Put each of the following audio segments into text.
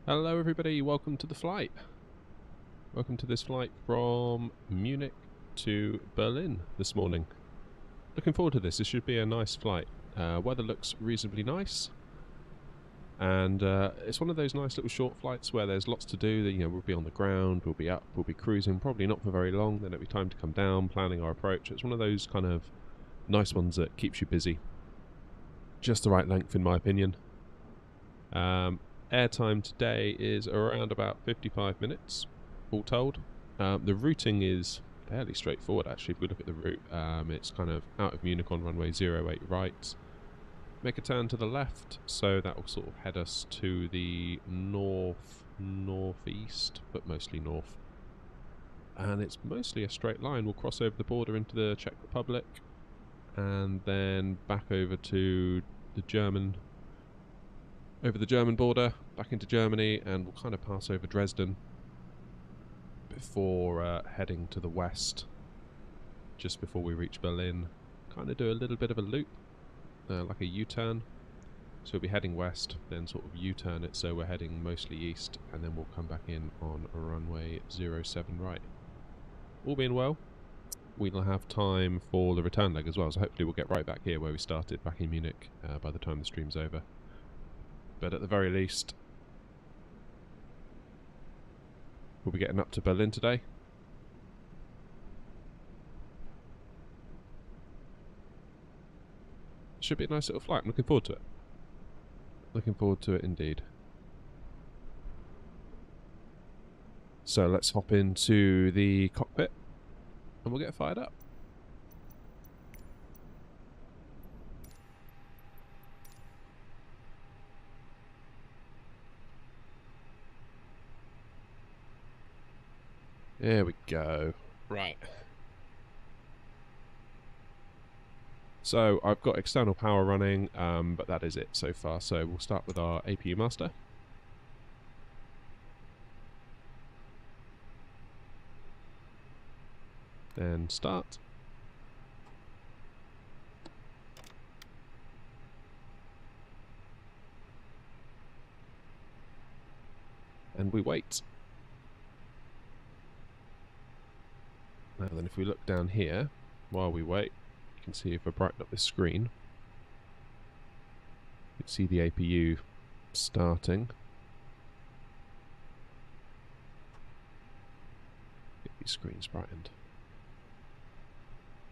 Hello everybody, welcome to the flight. Welcome to this flight from Munich to Berlin this morning. Looking forward to this. This should be a nice flight. Weather looks reasonably nice. And it's one of those nice little short flights where there's lots to do. You know, we'll be on the ground, we'll be up, we'll be cruising, probably not for very long, then it'll be time to come down, planning our approach. It's one of those kind of nice ones that keeps you busy. Just the right length in my opinion. Airtime today is around about 55 minutes, all told. The routing is fairly straightforward actually if we look at the route. It's kind of out of Munich on runway 08 right. Make a turn to the left, so that will sort of head us to the northeast, but mostly north. And it's mostly a straight line. We'll cross over the border into the Czech Republic, and then back over to the German border, back into Germany, and we'll kind of pass over Dresden before heading to the west, just before we reach Berlin. Kind of do a little bit of a loop, like a U-turn. So we'll be heading west, then sort of U-turn it so we're heading mostly east, and then we'll come back in on runway 07 right. All being well, we'll have time for the return leg as well, so hopefully we'll get right back here where we started, back in Munich, by the time the stream's over. But at the very least, we'll be getting up to Berlin today. Should be a nice little flight. I'm looking forward to it. Looking forward to it indeed. So let's hop into the cockpit and we'll get fired up. There we go. Right. So I've got external power running, but that is it so far. So we'll start with our APU master. Then start. And we wait. Now then, if we look down here, while we wait, you can see if I brighten up this screen, you can see the APU starting. Get these screens brightened.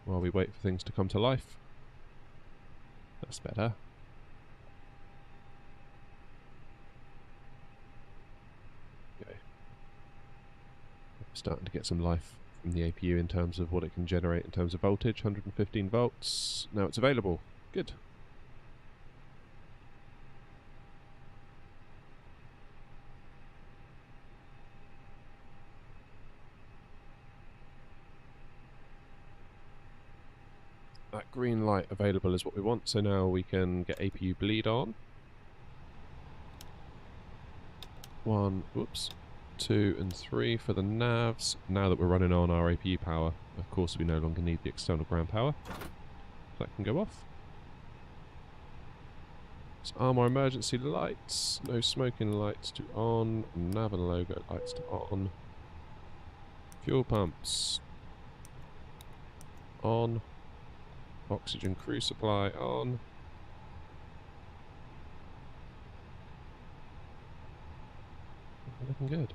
While we wait for things to come to life. That's better. Okay. Starting to get some life from the APU in terms of what it can generate in terms of voltage. 115 volts. Now it's available. Good. That green light available is what we want, so now we can get APU bleed on. 1, whoops. 2 and 3 for the navs. Now that we're running on our APU power, of course we no longer need the external ground power. That can go off. Let's arm our emergency lights. No smoking lights to on. Nav and logo lights to on. Fuel pumps on. Oxygen crew supply on. Looking good.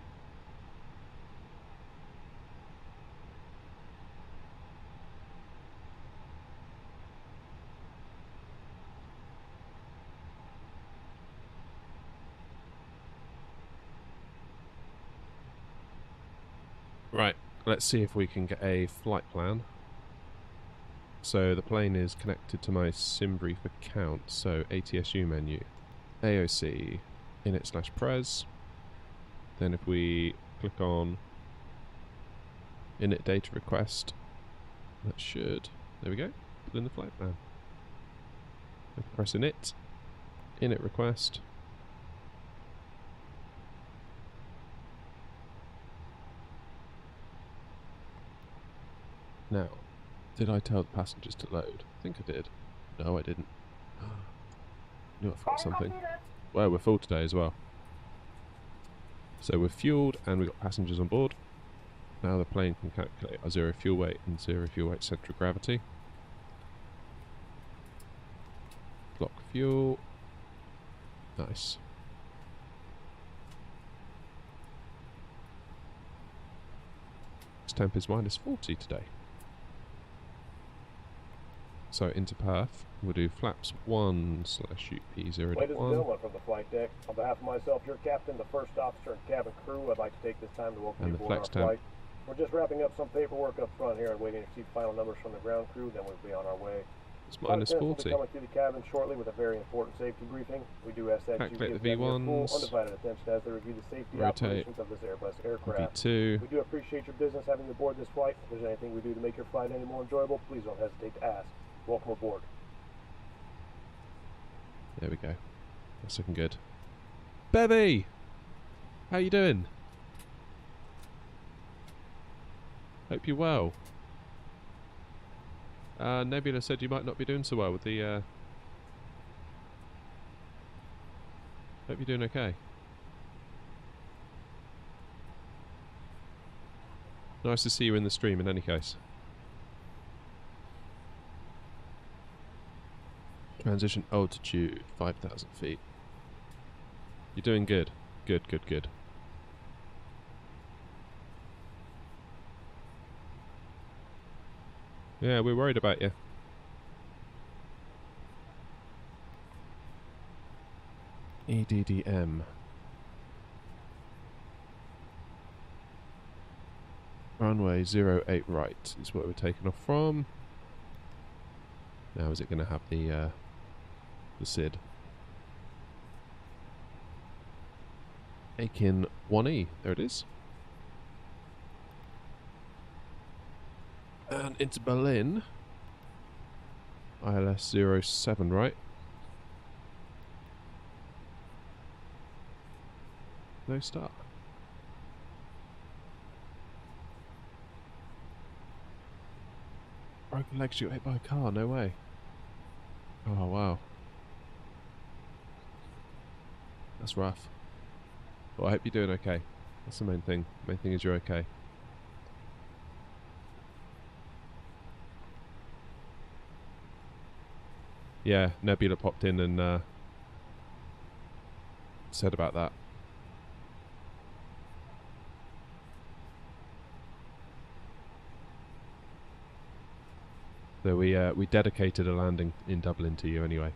Right, let's see if we can get a flight plan. So the plane is connected to my SimBrief account, so ATSU menu, AOC, init/pres. Then if we click on init data request, that should, there we go, put in the flight plan. If we press init request. Now, did I tell the passengers to load? I think I did. No, I didn't. Knew I forgot something. Well, we're full today as well. So we're fueled and we've got passengers on board. Now the plane can calculate our zero fuel weight and zero fuel weight central gravity. Block fuel. Nice. Temp is -40 today. So into Perth, we'll do flaps 1/UP0 Ladies and gentlemen, from the flight deck, on behalf of myself, your captain, the first officer, and cabin crew, I'd like to take this time to welcome you aboard our flight. We're just wrapping up some paperwork up front here and waiting to receive final numbers from the ground crew, then we'll be on our way. It's -40. We'll be coming through the cabin shortly with a very important safety briefing. We do ask that calculate you the give them your V1s, full undivided attention as they review the safety rotate operations of this Airbus aircraft. V2. We do appreciate your business having you aboard this flight. If there's anything we do to make your flight any more enjoyable, please don't hesitate to ask. Welcome aboard. There we go. That's looking good. Bevy! How you doing? Hope you're well. Nebula said you might not be doing so well with the... Hope you're doing okay. Nice to see you in the stream in any case. Transition altitude, 5,000 feet. You're doing good. Good, good, good. Yeah, we're worried about you. EDDM. Runway 08 right is where we're taking off from. Now is it going to have the SID? Aiken 1E, there it is. And into Berlin. ILS 07, right? No start. Broken legs, you got hit by a car, no way. Oh wow. That's rough. Well, I hope you're doing okay. That's the main thing. The main thing is you're okay. Yeah, Nebula popped in and said about that. So we dedicated a landing in Dublin to you anyway.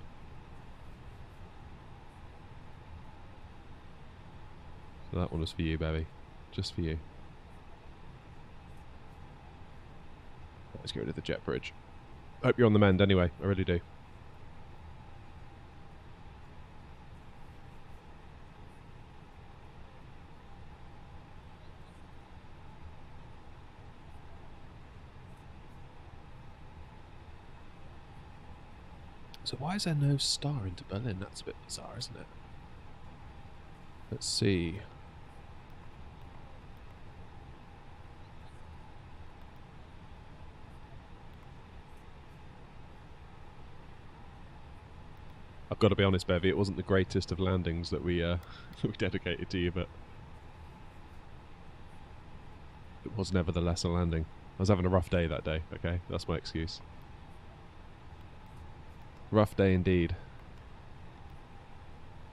So that one was for you, baby. Just for you. Let's get rid of the jet bridge. Hope you're on the mend anyway. I really do. So why is there no star into Berlin? That's a bit bizarre, isn't it? Let's see. I've got to be honest, Bevy, it wasn't the greatest of landings that we we dedicated to you, but it was nevertheless a landing. I was having a rough day that day, okay? That's my excuse. Rough day indeed.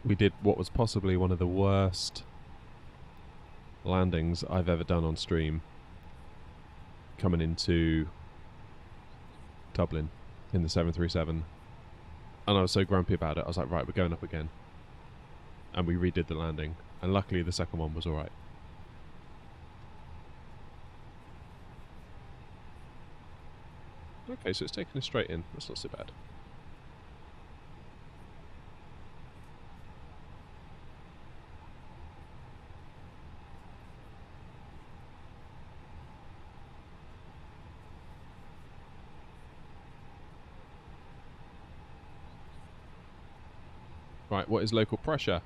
We did what was possibly one of the worst landings I've ever done on stream coming into Dublin in the 737. And I was so grumpy about it, I was like, right, we're going up again. And we redid the landing. And luckily the second one was alright. Okay, so it's taking us straight in. That's not so bad. Right, what is local pressure?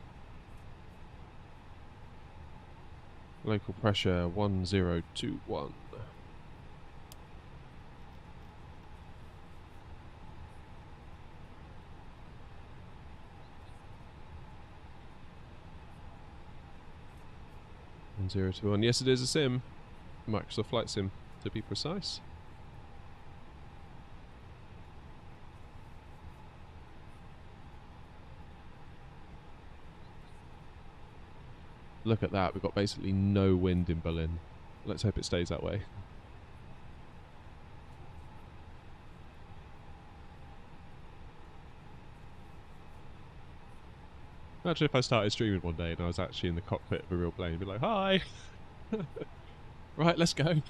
Local pressure 1021. 1021. Yes, it is a sim. Microsoft Flight Sim, to be precise. Look at that. We've got basically no wind in Berlin. Let's hope it stays that way. Imagine if I started streaming one day and I was actually in the cockpit of a real plane and be like, hi! Right, let's go.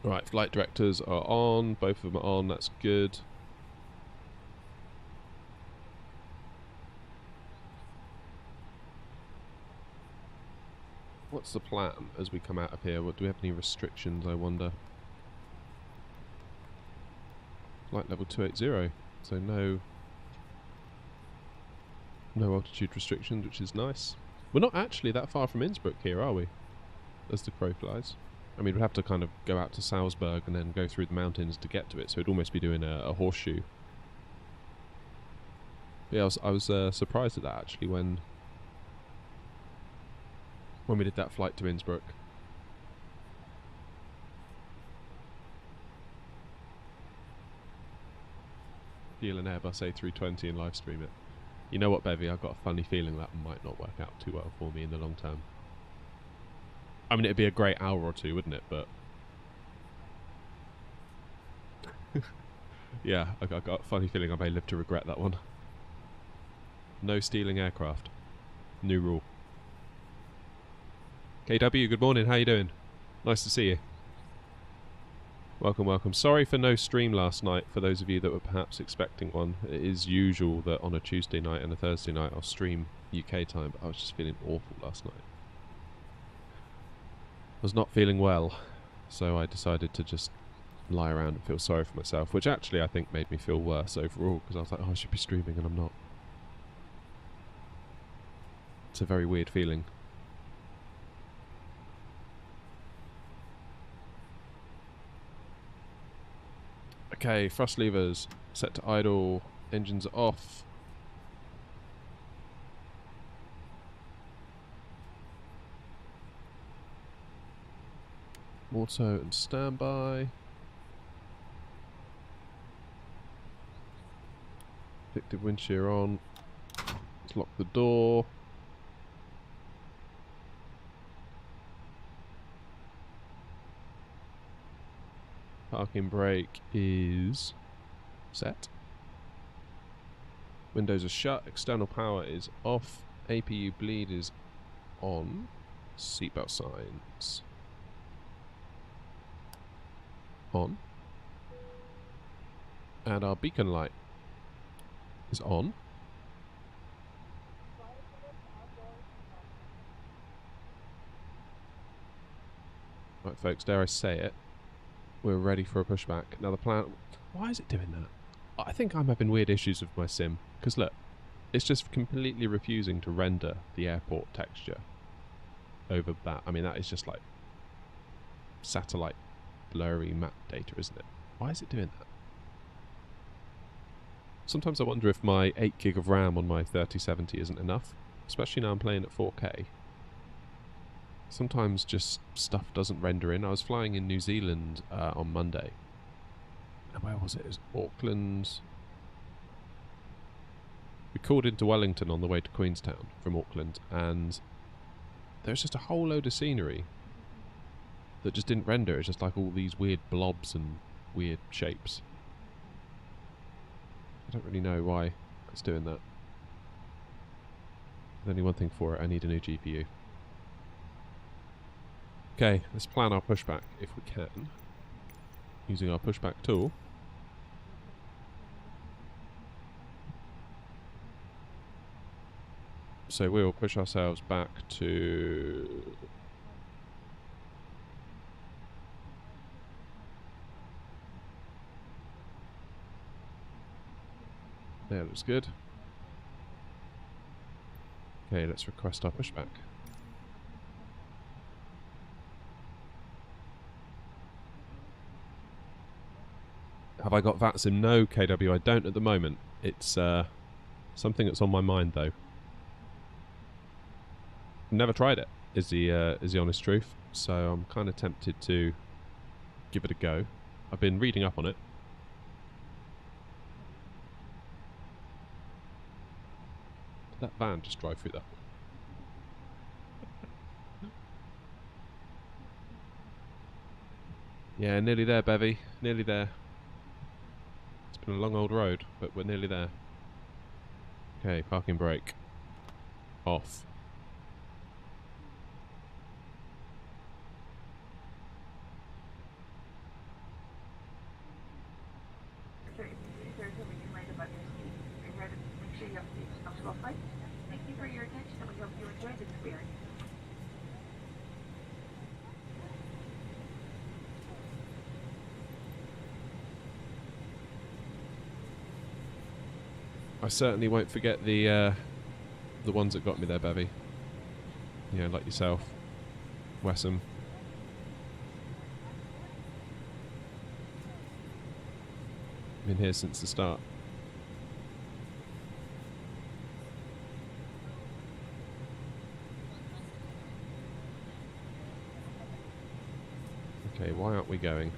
Right, flight directors are on. Both of them are on. That's good. What's the plan as we come out of here? Do we have any restrictions, I wonder? Flight level 280, so no altitude restrictions, which is nice. We're not actually that far from Innsbruck here, are we? As the crow flies. I mean, we'd have to kind of go out to Salzburg and then go through the mountains to get to it, so we'd almost be doing a horseshoe. But yeah, I was surprised at that actually when we did that flight to Innsbruck. Deal an Airbus A320 and live stream it. You know what, Bevy? I've got a funny feeling that might not work out too well for me in the long term. I mean, it'd be a great hour or two, wouldn't it? But yeah, I've got a funny feeling I may live to regret that one. No stealing aircraft. New rule. KW, good morning. How you doing? Nice to see you. Welcome, welcome. Sorry for no stream last night, for those of you that were perhaps expecting one. It is usual that on a Tuesday night and a Thursday night I'll stream UK time, but I was just feeling awful last night. I was not feeling well, so I decided to just lie around and feel sorry for myself, which actually I think made me feel worse overall, because I was like, oh, I should be streaming and I'm not. It's a very weird feeling. Okay, thrust levers set to idle, engines are off. Auto and standby. Predictive wind shear on. Let's lock the door. Parking brake is set. Windows are shut. External power is off. APU bleed is on. Seatbelt signs on. And our beacon light is on. Right, folks, dare I say it, we're ready for a pushback. Now the plan... Why is it doing that? I think I'm having weird issues with my sim. Because look, it's just completely refusing to render the airport texture over that. I mean, that is just like satellite blurry map data, isn't it? Why is it doing that? Sometimes I wonder if my 8 gig of RAM on my 3070 isn't enough, especially now I'm playing at 4K. Sometimes just stuff doesn't render in. I was flying in New Zealand on Monday. And where was it? It was Auckland. We called into Wellington on the way to Queenstown from Auckland, and there's just a whole load of scenery that just didn't render. It's just like all these weird blobs and weird shapes. I don't really know why it's doing that. There's only one thing for it. I need a new GPU. Okay, let's plan our pushback if we can, using our pushback tool. So we'll push ourselves back to... There, looks good. Okay, let's request our pushback. Have I got VATSIM? No, KW, I don't at the moment. It's something that's on my mind, though. Never tried it, is the honest truth. So I'm kind of tempted to give it a go. I've been reading up on it. Did that van just drive through that? Yeah, nearly there, Bevy. Nearly there. It's been a long old road, but we're nearly there. Okay, parking brake. Off. Thank you for your attention, and we hope you enjoyed the experience. I certainly won't forget the ones that got me there, Bevy. You know, like yourself, Wessam. Been here since the start. Okay, why aren't we going?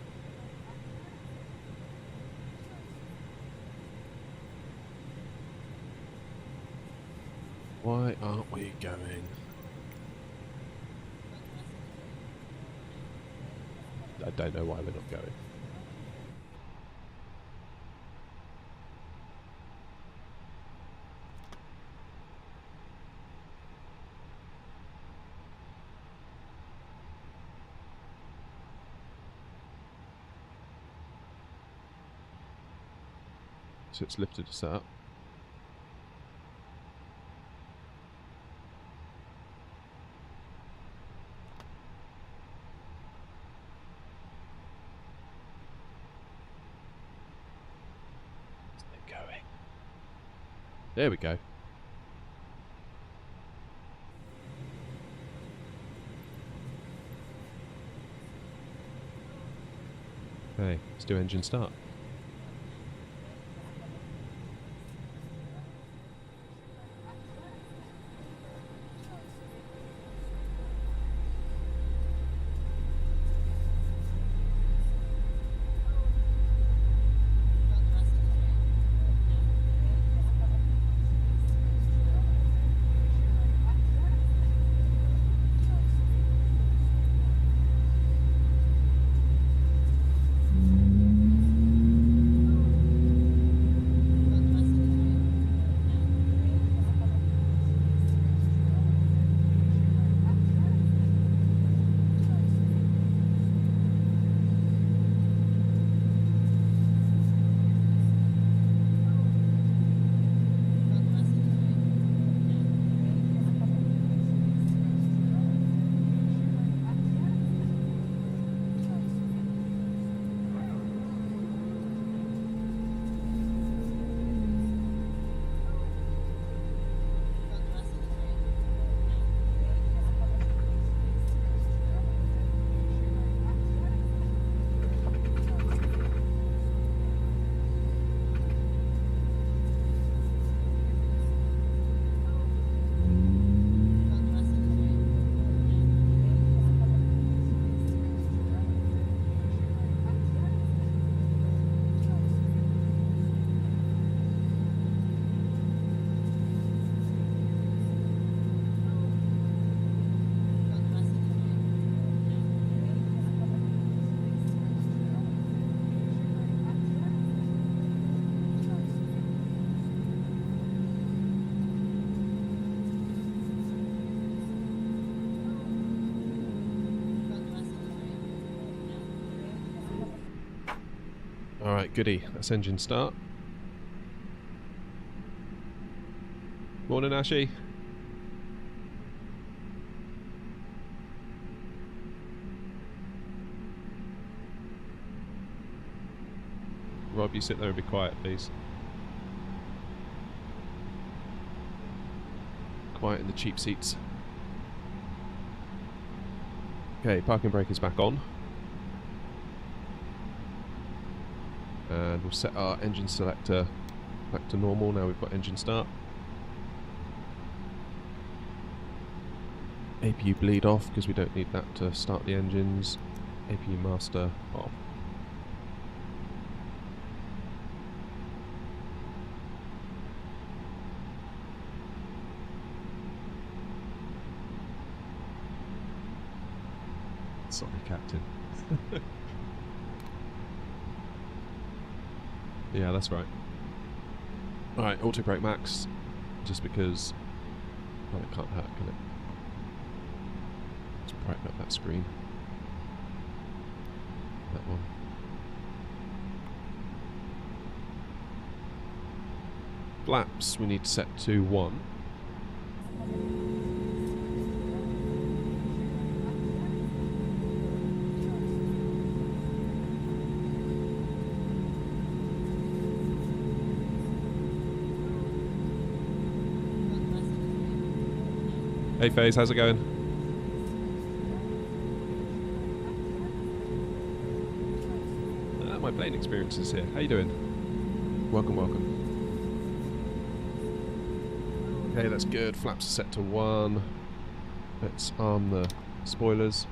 Why aren't we going? I don't know why we're not going. So it's lifted us up. There we go. Okay, let's do engine start. Alright, goody. That's engine start. Morning, Ashy. Rob, you sit there and be quiet, please. Quiet in the cheap seats. Okay, parking brake is back on. And we'll set our engine selector back to normal. Now we've got engine start. APU bleed off because we don't need that to start the engines. APU master off. Sorry, Captain. Yeah, that's right. Alright, auto brake max, just because, well, it can't hurt, can it? Let's brighten up that screen. That one. Flaps, we need to set to 1. Hey FaZe, how's it going? My plane experience is here. How you doing? Welcome, welcome. Okay, that's good. Flaps are set to 1. Let's arm the spoilers.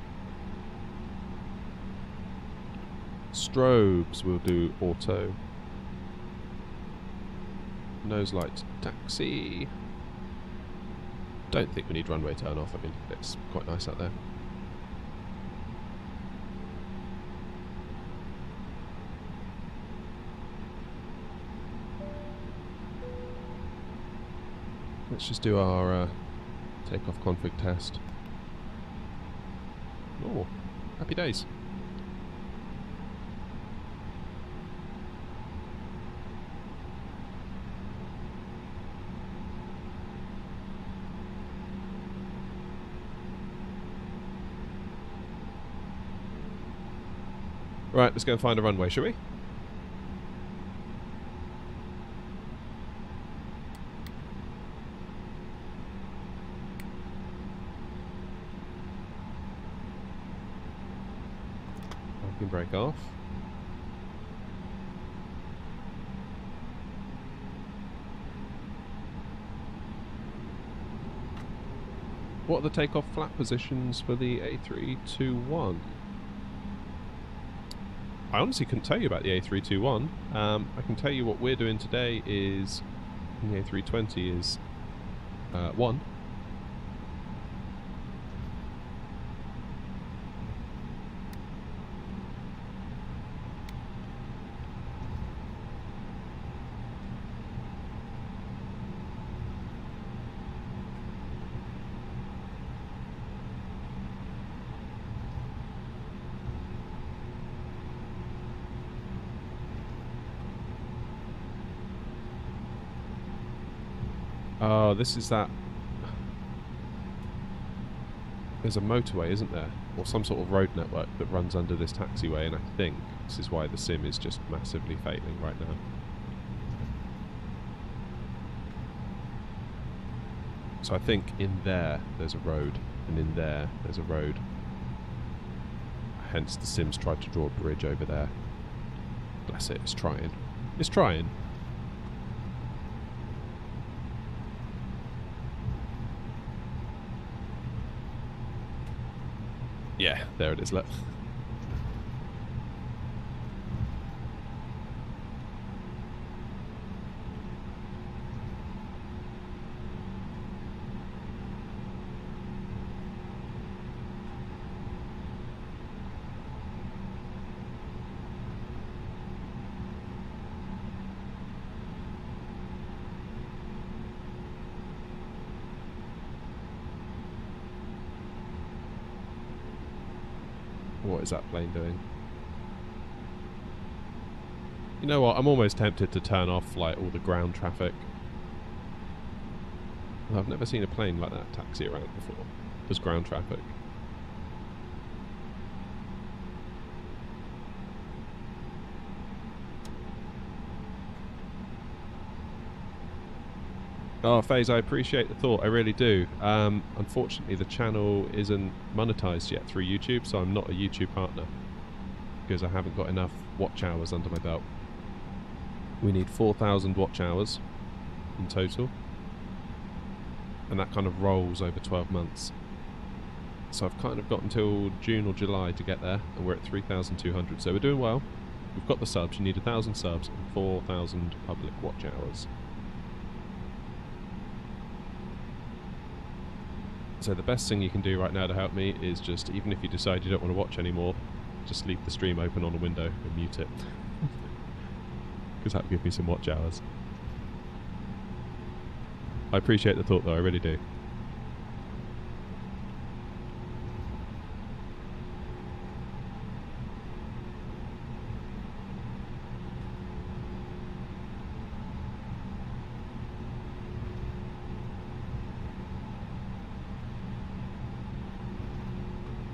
Strobes will do auto. Nose light taxi. Don't think we need runway turn off. I mean, it's quite nice out there. Let's just do our takeoff config test. Oh, happy days. Right, let's go and find a runway, shall we? Parking brake off. What are the takeoff flap positions for the A321? I honestly couldn't tell you about the A321. I can tell you what we're doing today is the A320 is 1. Oh, this is that. There's a motorway, isn't there? Or some sort of road network that runs under this taxiway, and I think this is why the sim is just massively failing right now. So I think in there's a road, and in there's a road. Hence the sim's tried to draw a bridge over there. Bless it, it's trying. It's trying. Yeah, there it is, look. What is that plane doing? You know what, I'm almost tempted to turn off like all the ground traffic. I've never seen a plane like that taxi around before. There's ground traffic. Oh, FaZe, I appreciate the thought, I really do. Unfortunately, the channel isn't monetized yet through YouTube, so I'm not a YouTube partner. Because I haven't got enough watch hours under my belt. We need 4,000 watch hours in total. And that kind of rolls over 12 months. So I've kind of got until June or July to get there, and we're at 3,200. So we're doing well. We've got the subs. You need 1,000 subs and 4,000 public watch hours. So the best thing you can do right now to help me is just, even if you decide you don't want to watch anymore, just leave the stream open on a window and mute it. Because that will give me some watch hours. I appreciate the thought though, I really do.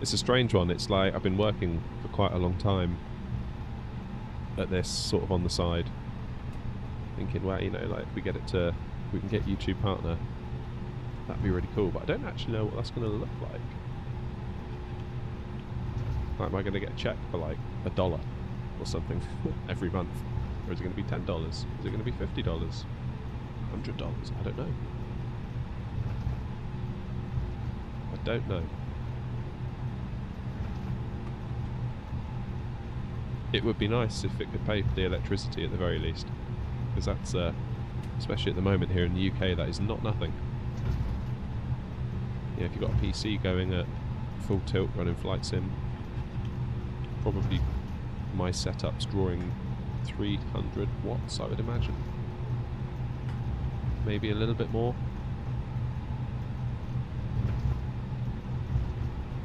It's a strange one. It's like I've been working for quite a long time at this sort of on the side, thinking, well, you know, like if we get it to, we can get YouTube partner, that'd be really cool. But I don't actually know what that's going to look like. Like, am I going to get a check for like $1 or something every month, or is it going to be $10? Is it going to be $50? $100? I don't know. I don't know. It would be nice if it could pay for the electricity at the very least, because that's, especially at the moment here in the UK, that is not nothing. Yeah, if you've got a PC going at full tilt running Flight Sim, probably my setup's drawing 300 watts, I would imagine. Maybe a little bit more.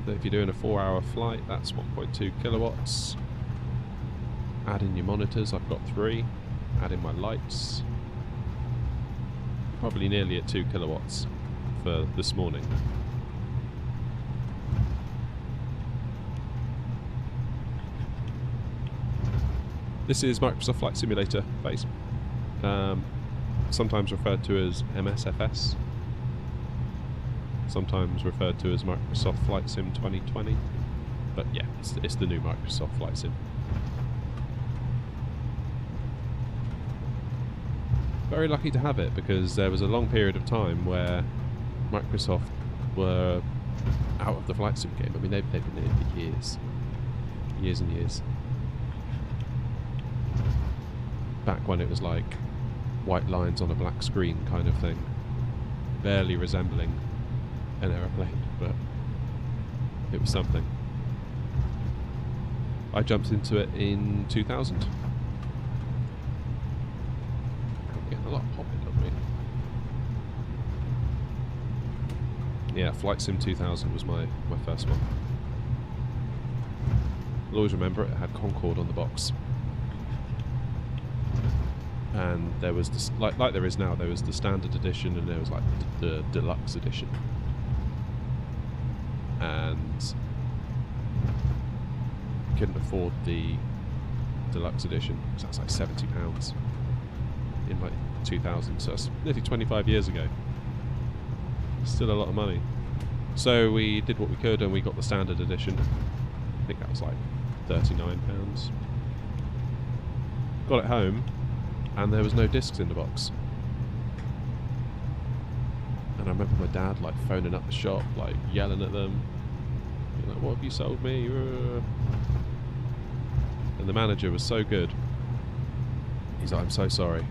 So if you're doing a 4-hour flight, that's 1.2 kilowatts. Add in your monitors, I've got 3. Add in my lights. Probably nearly at 2 kilowatts for this morning. This is Microsoft Flight Simulator phase. Sometimes referred to as MSFS. Sometimes referred to as Microsoft Flight Sim 2020. But yeah, it's the new Microsoft Flight Sim. Very lucky to have it, because there was a long period of time where Microsoft were out of the flight sim game. I mean, they've been in it for years and years. Back when it was like white lines on a black screen kind of thing, barely resembling an aeroplane, but it was something. I jumped into it in 2000. A lot of popping on me. Yeah, Flight Sim 2000 was my first one. I'll always remember it had Concorde on the box. And there was this, like there is now, there was the standard edition and there was like the deluxe edition. And couldn't afford the deluxe edition, so that's like £70 in like 2000, so that's nearly 25 years ago. Still a lot of money. So we did what we could and we got the standard edition. I think that was like £39. Got it home and there was no discs in the box. And I remember my dad like phoning up the shop, like yelling at them, like, what have you sold me? And the manager was so good. He's like, I'm so sorry.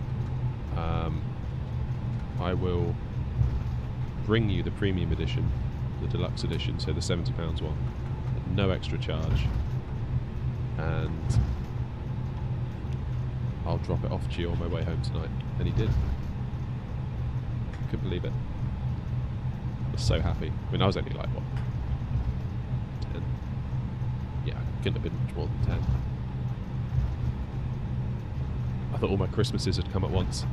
I will bring you the premium edition, the deluxe edition, so the £70 one, at no extra charge, and I'll drop it off to you on my way home tonight. And he did. Couldn't believe it. I was so happy. I mean, I was only like, what, 10? Yeah, I couldn't have been much more than 10. I thought all my Christmases had come at once.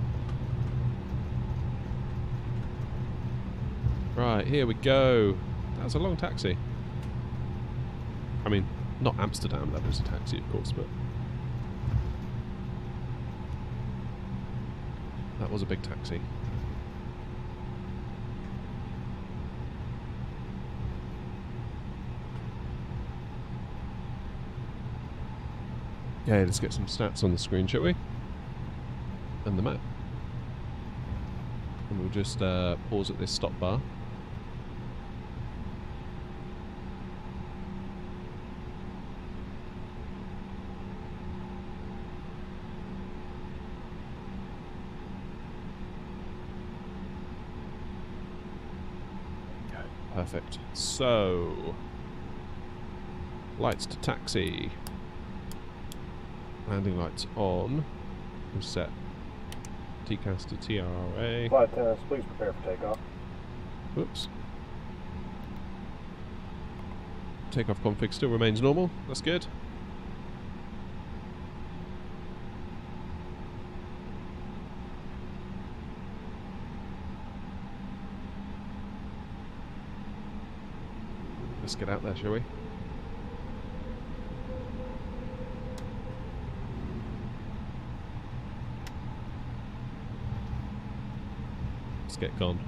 Right, here we go. That was a long taxi. I mean, not Amsterdam levels of taxi, of course, but that was a big taxi. Yeah, let's get some stats on the screen, shall we? And the map. And we'll just pause at this stop bar. Perfect. So, lights to taxi. Landing lights on. We've set TCAS to TRA. Flight attendants, please prepare for takeoff. Whoops. Takeoff config still remains normal. That's good. Let's get out there, shall we? Let's get gone.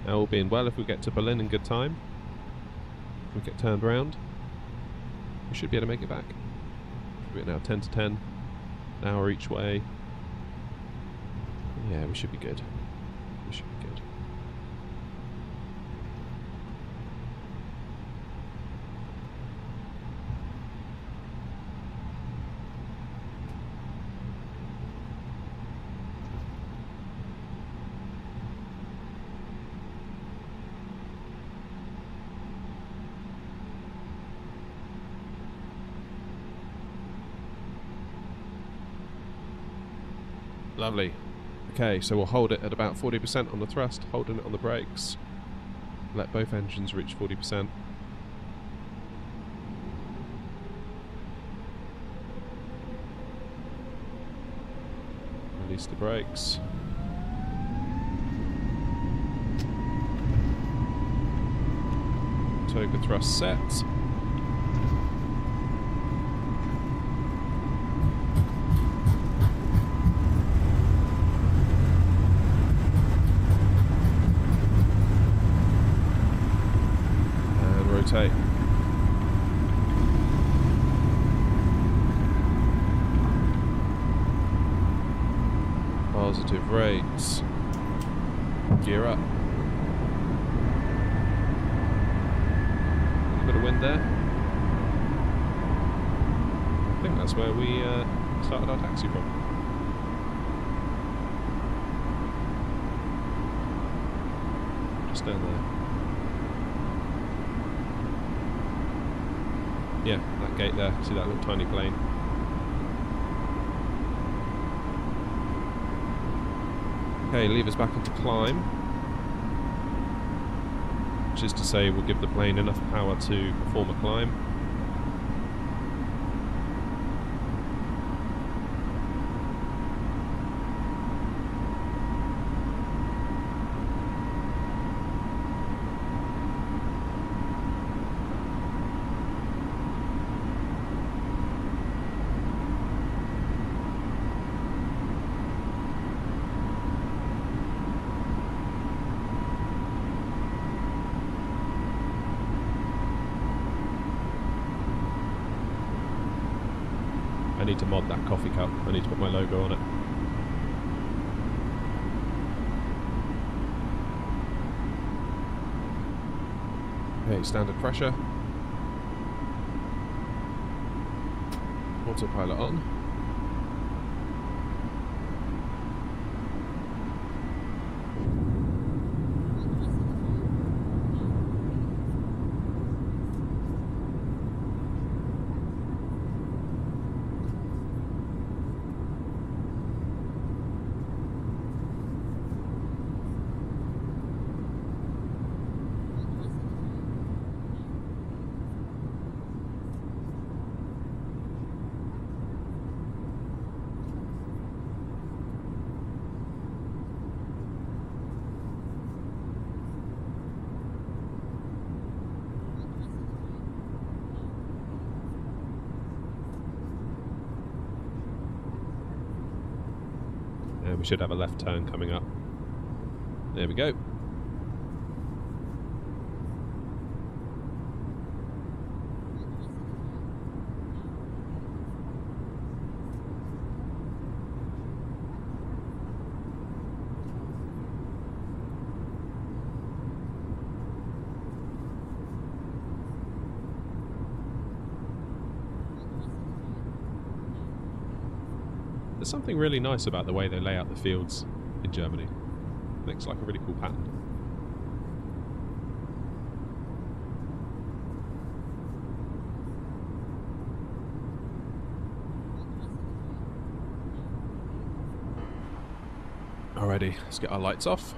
Now, all being well, if we get to Berlin in good time, if we get turned around, we should be able to make it back. We're now 10 to 10, an hour each way. Yeah, we should be good. We should be good. Lovely. Okay, so we'll hold it at about 40% on the thrust, holding it on the brakes. Let both engines reach 40%. Release the brakes. Toga thrust set. Rotate. Positive rates. Gear up. A bit of wind there. I think that's where we started our taxi from. Just down there. Yeah, that gate there. See that little tiny plane? Okay, levers back into climb. Which is to say we'll give the plane enough power to perform a climb. I need to mod that coffee cup. I need to put my logo on it. Okay, standard pressure. Autopilot on. We should have a left turn coming up. There we go. There's something really nice about the way they lay out the fields in Germany. Makes like a really cool pattern. Alrighty, let's get our lights off.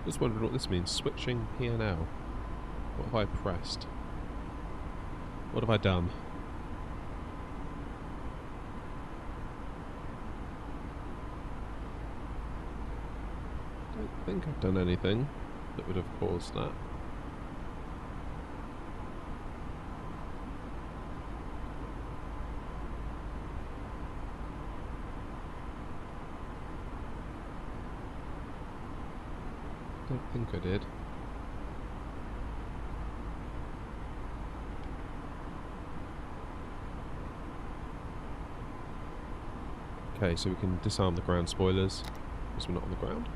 Just wondered what this means. Switching here now. What have I pressed? What have I done? Don't think I've done anything that would have caused that. Don't think I did. Okay, so we can disarm the ground spoilers because we're not on the ground.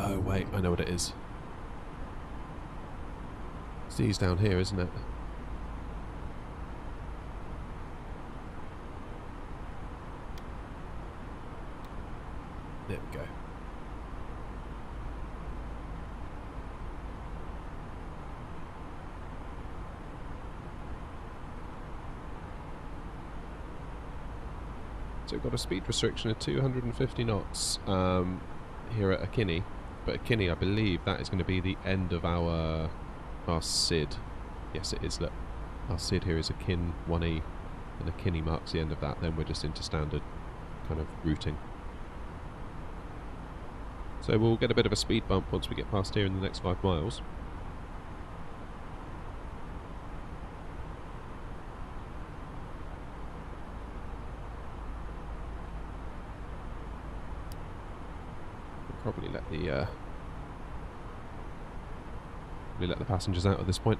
Oh wait, I know what it is. It's these down here, isn't it? There we go. So we've got a speed restriction of 250 knots here at Akini. But Akini, I believe that is going to be the end of our SID. Yes, it is. Look, our SID here is a KIN 1E, and Akini marks the end of that. Then we're just into standard kind of routing. So we'll get a bit of a speed bump once we get past here in the next 5 miles. Probably let the passengers out at this point.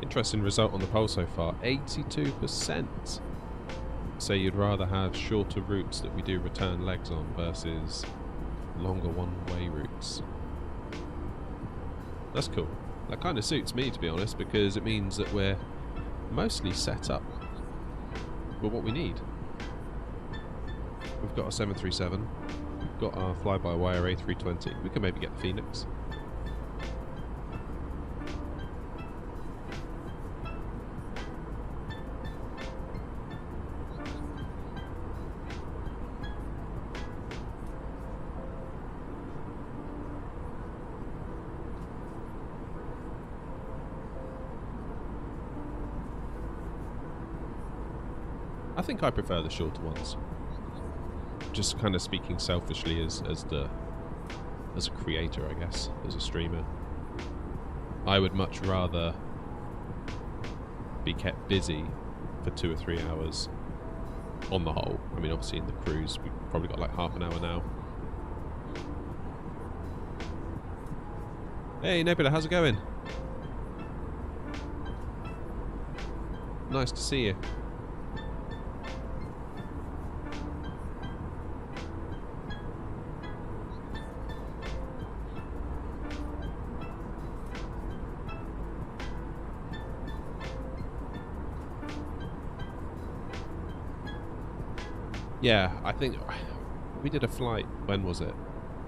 Interesting result on the poll so far, 82%. So you'd rather have shorter routes that we do return legs on versus longer one-way routes. That's cool. That kind of suits me, to be honest, because it means that we're mostly set up for what we need. We've got our 737. We've got our fly-by-wire A320. We can maybe get the Phoenix. I think I prefer the shorter ones. Just kind of speaking selfishly as a creator, I guess, as a streamer. I would much rather be kept busy for 2 or 3 hours on the whole. I mean, obviously in the cruise, we've probably got like half an hour now. Hey Nebula, how's it going? Nice to see you. Yeah, I think we did a flight, when was it?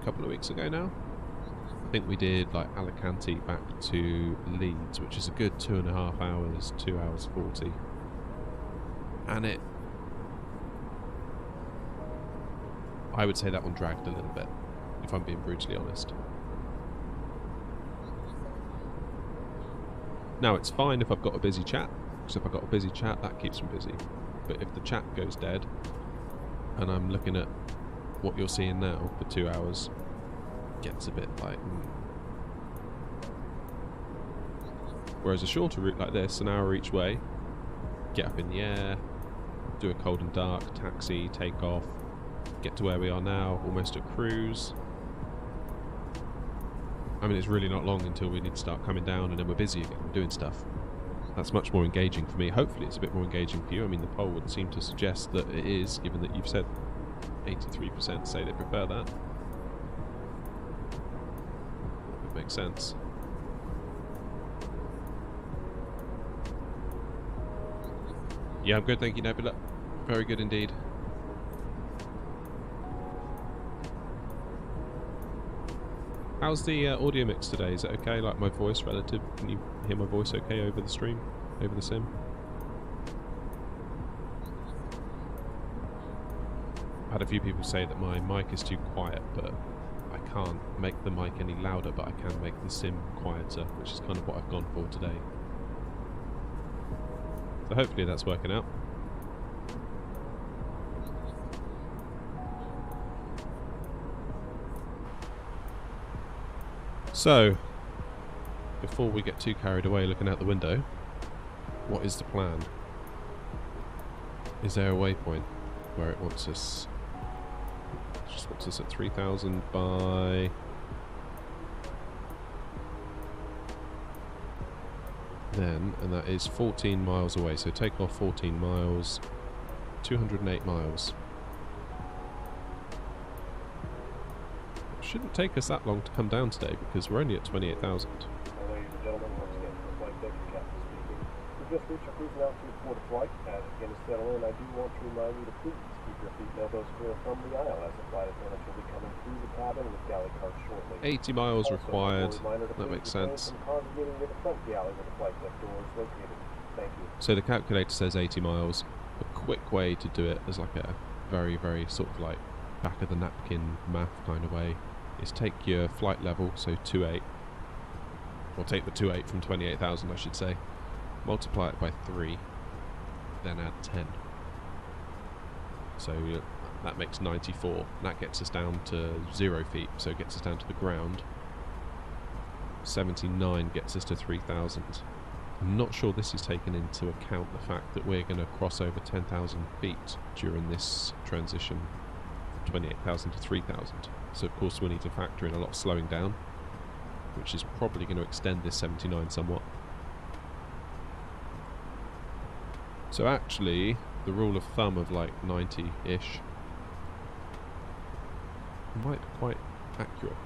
A couple of weeks ago now? I think we did like Alicante back to Leeds, which is a good 2.5 hours, 2 hours 40. And I would say that one dragged a little bit, if I'm being brutally honest. Now it's fine if I've got a busy chat, because if I've got a busy chat, that keeps me busy. But if the chat goes dead, and I'm looking at what you're seeing now for 2 hours, gets a bit like... Whereas a shorter route like this, an hour each way, get up in the air, do a cold and dark, taxi, take off, get to where we are now, almost at cruise. I mean, it's really not long until we need to start coming down and then we're busy again, doing stuff. That's much more engaging for me. Hopefully it's a bit more engaging for you. I mean, the poll would seem to suggest that it is, given that you've said 83% say they prefer that. That makes sense. Yeah, I'm good, thank you, Nebula. Very good indeed. How's the audio mix today? Is it okay? Like my voice relative? Can you hear my voice okay over the stream? Over the sim? I had a few people say that my mic is too quiet, but I can't make the mic any louder, but I can make the sim quieter, which is kind of what I've gone for today. So hopefully that's working out. So, before we get too carried away looking out the window, what is the plan? Is there a waypoint where it wants us? It just wants us at 3,000 by... then, and that is 14 miles away. So take off 14 miles, 208 miles. Shouldn't take us that long to come down today because we're only at 28,000. Ladies and gentlemen, once again, the flight deck, the captain speaking. We've just reached our cruising altitude for the flight. As it begins to settle in, I do want to remind you to please keep your feet and elbows clear from the aisle as the flight attendants will be coming through the cabin with galley carts shortly. 80 miles also required. That makes sense. Congregating near the front galley where the flight deck door is located. Thank you. So the calculator says 80 miles. A quick way to do it as like a very, very sort of like back of the napkin math kind of way is take your flight level, so 28, or take the 28 from 28,000 I should say, multiply it by 3, then add 10. So that makes 94, and that gets us down to 0 feet, so it gets us down to the ground. 79 gets us to 3,000. I'm not sure this is taken into account the fact that we're going to cross over 10,000 feet during this transition from 28,000 to 3,000. So of course we need to factor in a lot of slowing down, which is probably going to extend this 79 somewhat. So actually, the rule of thumb of like 90-ish might be quite accurate.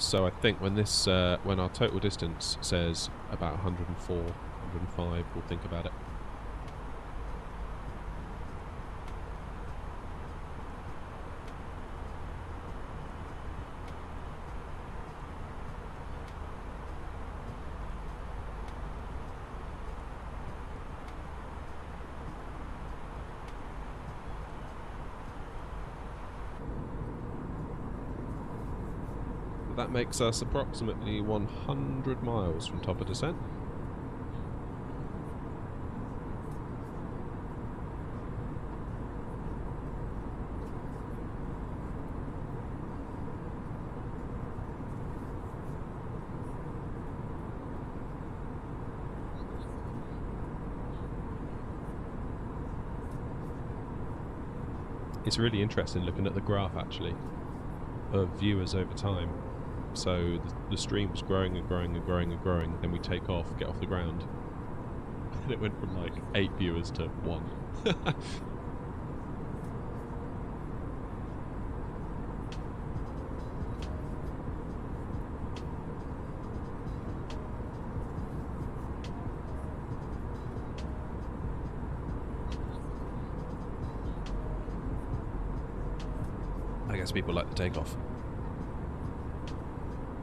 So I think when this, when our total distance says about 104 105, we'll think about it. That makes us approximately 100 miles from top of descent. It's really interesting looking at the graph actually of viewers over time. So the stream was growing and growing and growing and growing, then we take off, get off the ground, and it went from like 8 viewers to 1. I guess people like to take off.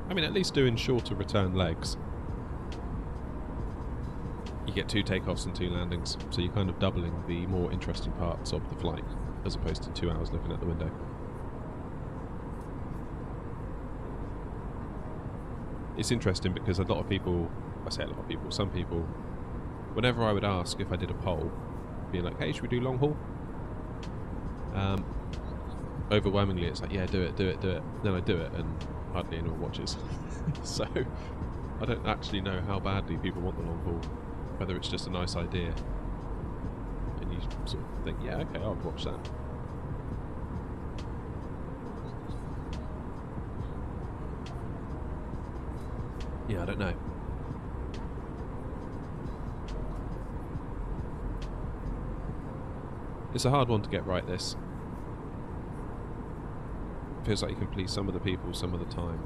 I mean, at least doing shorter return legs. You get 2 takeoffs and 2 landings, so you're kind of doubling the more interesting parts of the flight, as opposed to 2 hours looking at the window. It's interesting because a lot of people, I say a lot of people, some people, whenever I would ask if I did a poll, being like, hey, should we do long haul? Overwhelmingly it's like, yeah, do it. Then I do it and hardly anyone watches. So I don't actually know how badly people want the long haul, whether it's just a nice idea and you sort of think, yeah, okay, I'll watch that. Yeah, I don't know. It's a hard one to get right, this. Feels like you can please some of the people some of the time.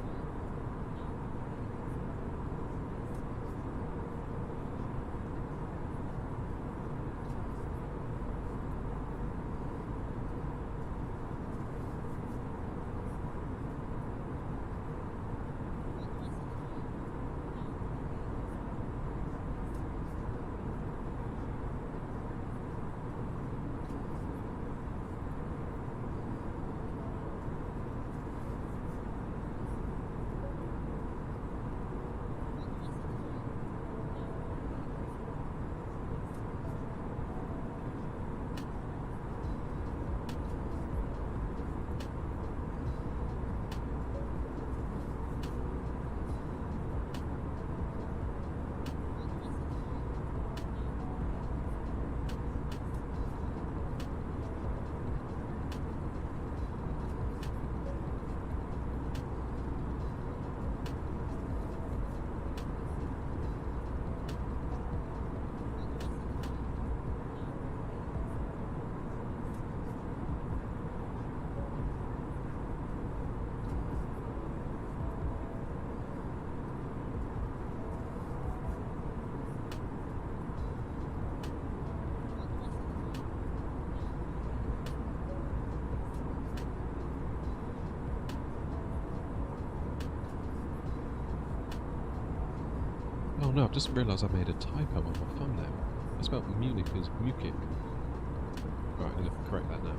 Oh no, I've just realised I made a typo on my thumbnail. I spelled Munich as Mukic. Right, I'm going to correct that now.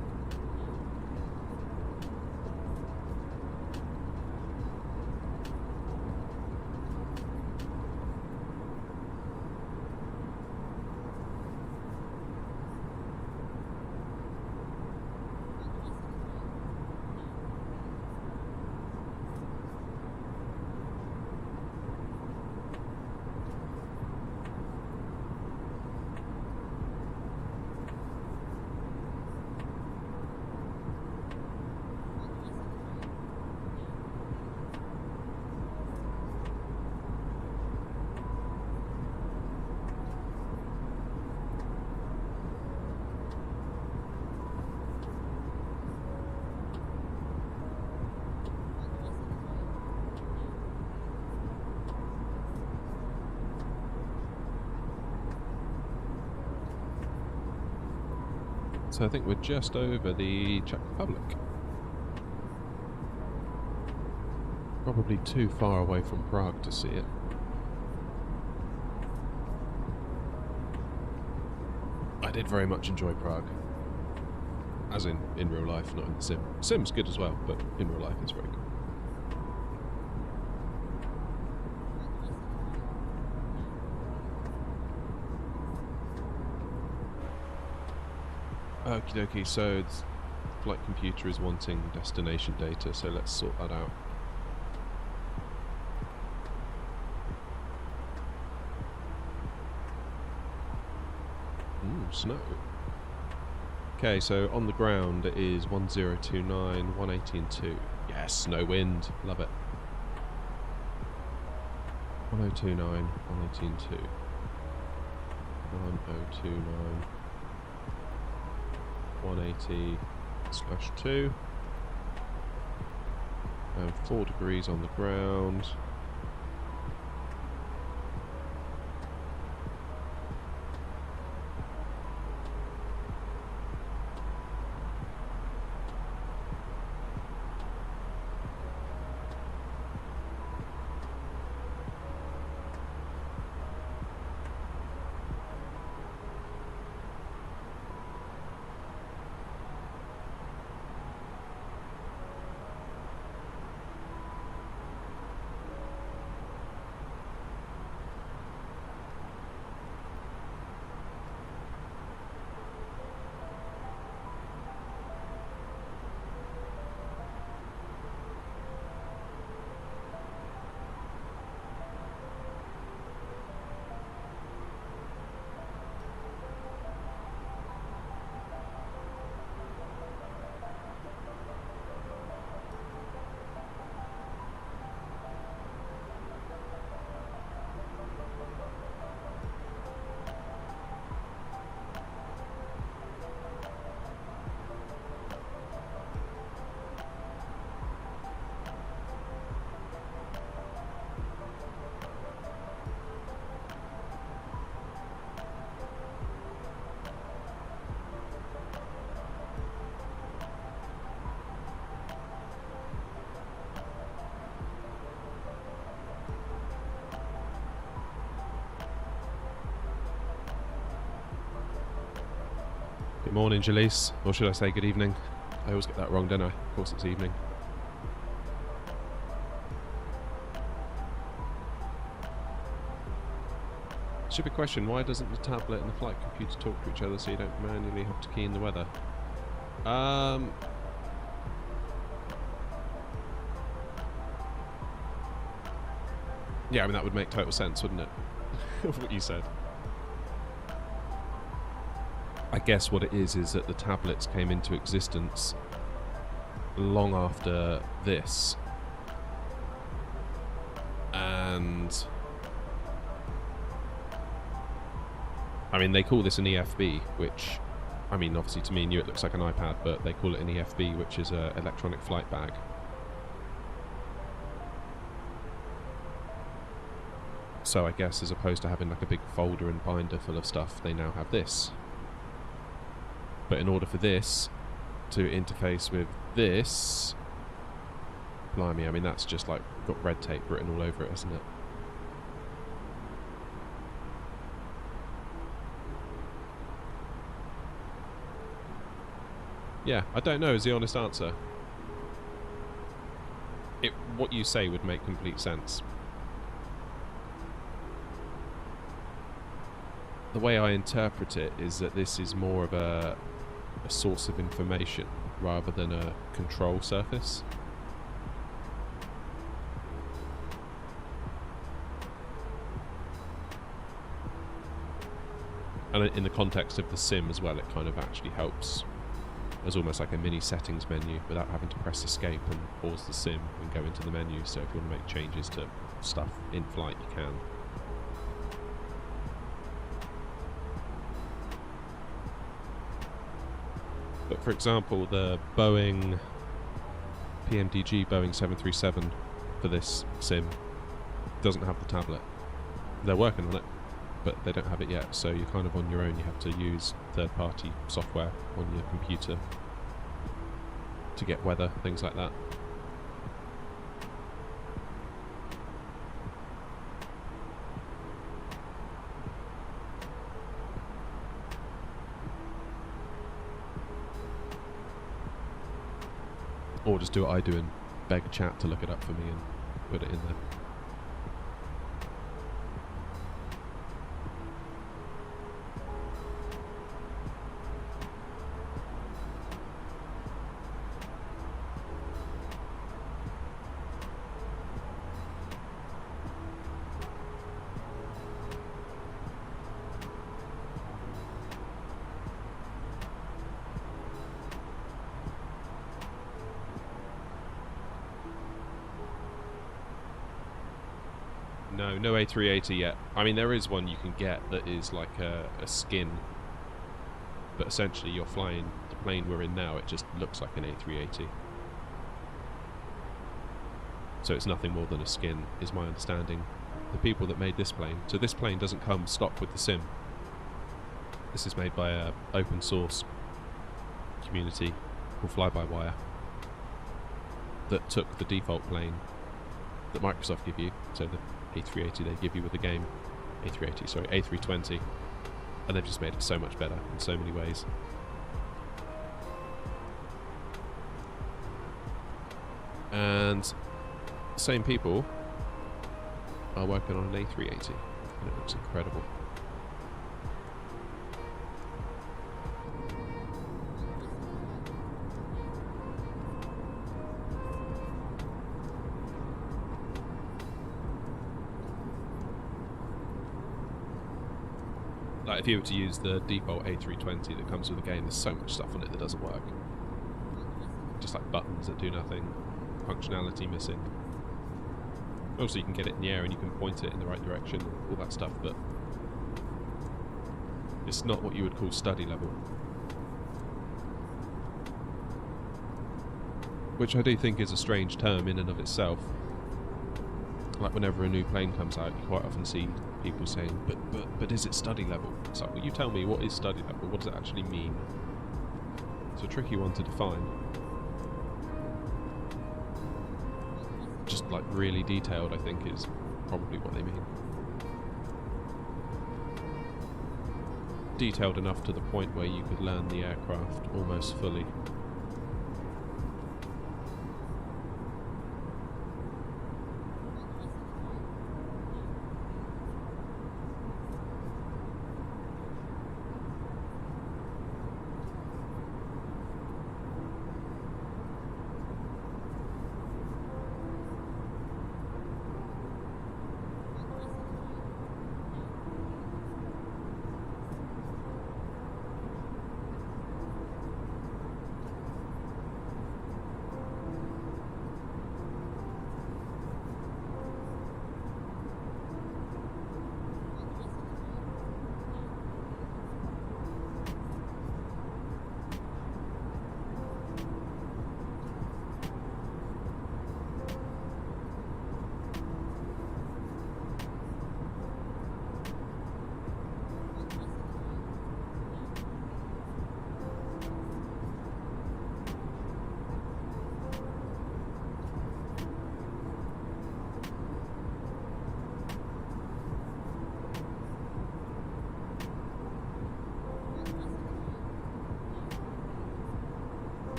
So I think we're just over the Czech Republic. Probably too far away from Prague to see it. I did very much enjoy Prague. As in real life, not in the sim. Sim's good as well, but in real life it's very good. Okie dokie, so the flight computer is wanting destination data, so let's sort that out. Snow. Okay, so on the ground it is 1029, 118.2. Yes, no wind. Love it. 1029, 118.2. 1029, 180/2. And 4 degrees on the ground. Good morning, Jalise. Or should I say good evening? I always get that wrong, don't I? Of course it's evening. Stupid question, why doesn't the tablet and the flight computer talk to each other so you don't manually have to key in the weather? Yeah, I mean that would make total sense, wouldn't it? Of what you said. I guess what it is that the tablets came into existence long after this. And I mean, they call this an EFB, which, I mean, obviously to me and you it looks like an iPad, but they call it an EFB, which is an electronic flight bag. So I guess as opposed to having like a big folder and binder full of stuff, they now have this. But in order for this to interface with this, blimey, I mean that's just like got red tape written all over it, isn't it? Yeah, I don't know is the honest answer. What you say would make complete sense. The way I interpret it is that this is more of a source of information rather than a control surface. And in the context of the sim as well, it kind of actually helps as almost like a mini settings menu without having to press escape and pause the sim and go into the menu. So if you want to make changes to stuff in flight, you can. But for example, the PMDG Boeing 737 for this sim doesn't have the tablet. They're working on it, but they don't have it yet, so you're kind of on your own. You have to use third-party software on your computer to get weather, things like that. Or just do what I do and beg chat to look it up for me and put it in there. No A380 yet. I mean, there is one you can get that is like a skin, but essentially you're flying the plane we're in now. It just looks like an A380. So it's nothing more than a skin, is my understanding. The people that made this plane, so this plane doesn't come stock with the sim. This is made by a open source community called Fly-by-Wire that took the default plane that Microsoft give you, so the A380 they give you with the game, A320, and they've just made it so much better in so many ways. And the same people are working on an A380, and it looks incredible. Like, if you were to use the default A320 that comes with the game, there's so much stuff on it that doesn't work. Just like buttons that do nothing, functionality missing. Also, you can get it in the air and you can point it in the right direction, all that stuff, but it's not what you would call study level. Which I do think is a strange term in and of itself. Like, whenever a new plane comes out, you quite often see people saying, but is it study level? It's like, well, you tell me, what is study level? What does it actually mean? It's a tricky one to define. Just like really detailed, I think, is probably what they mean. Detailed enough to the point where you could learn the aircraft almost fully.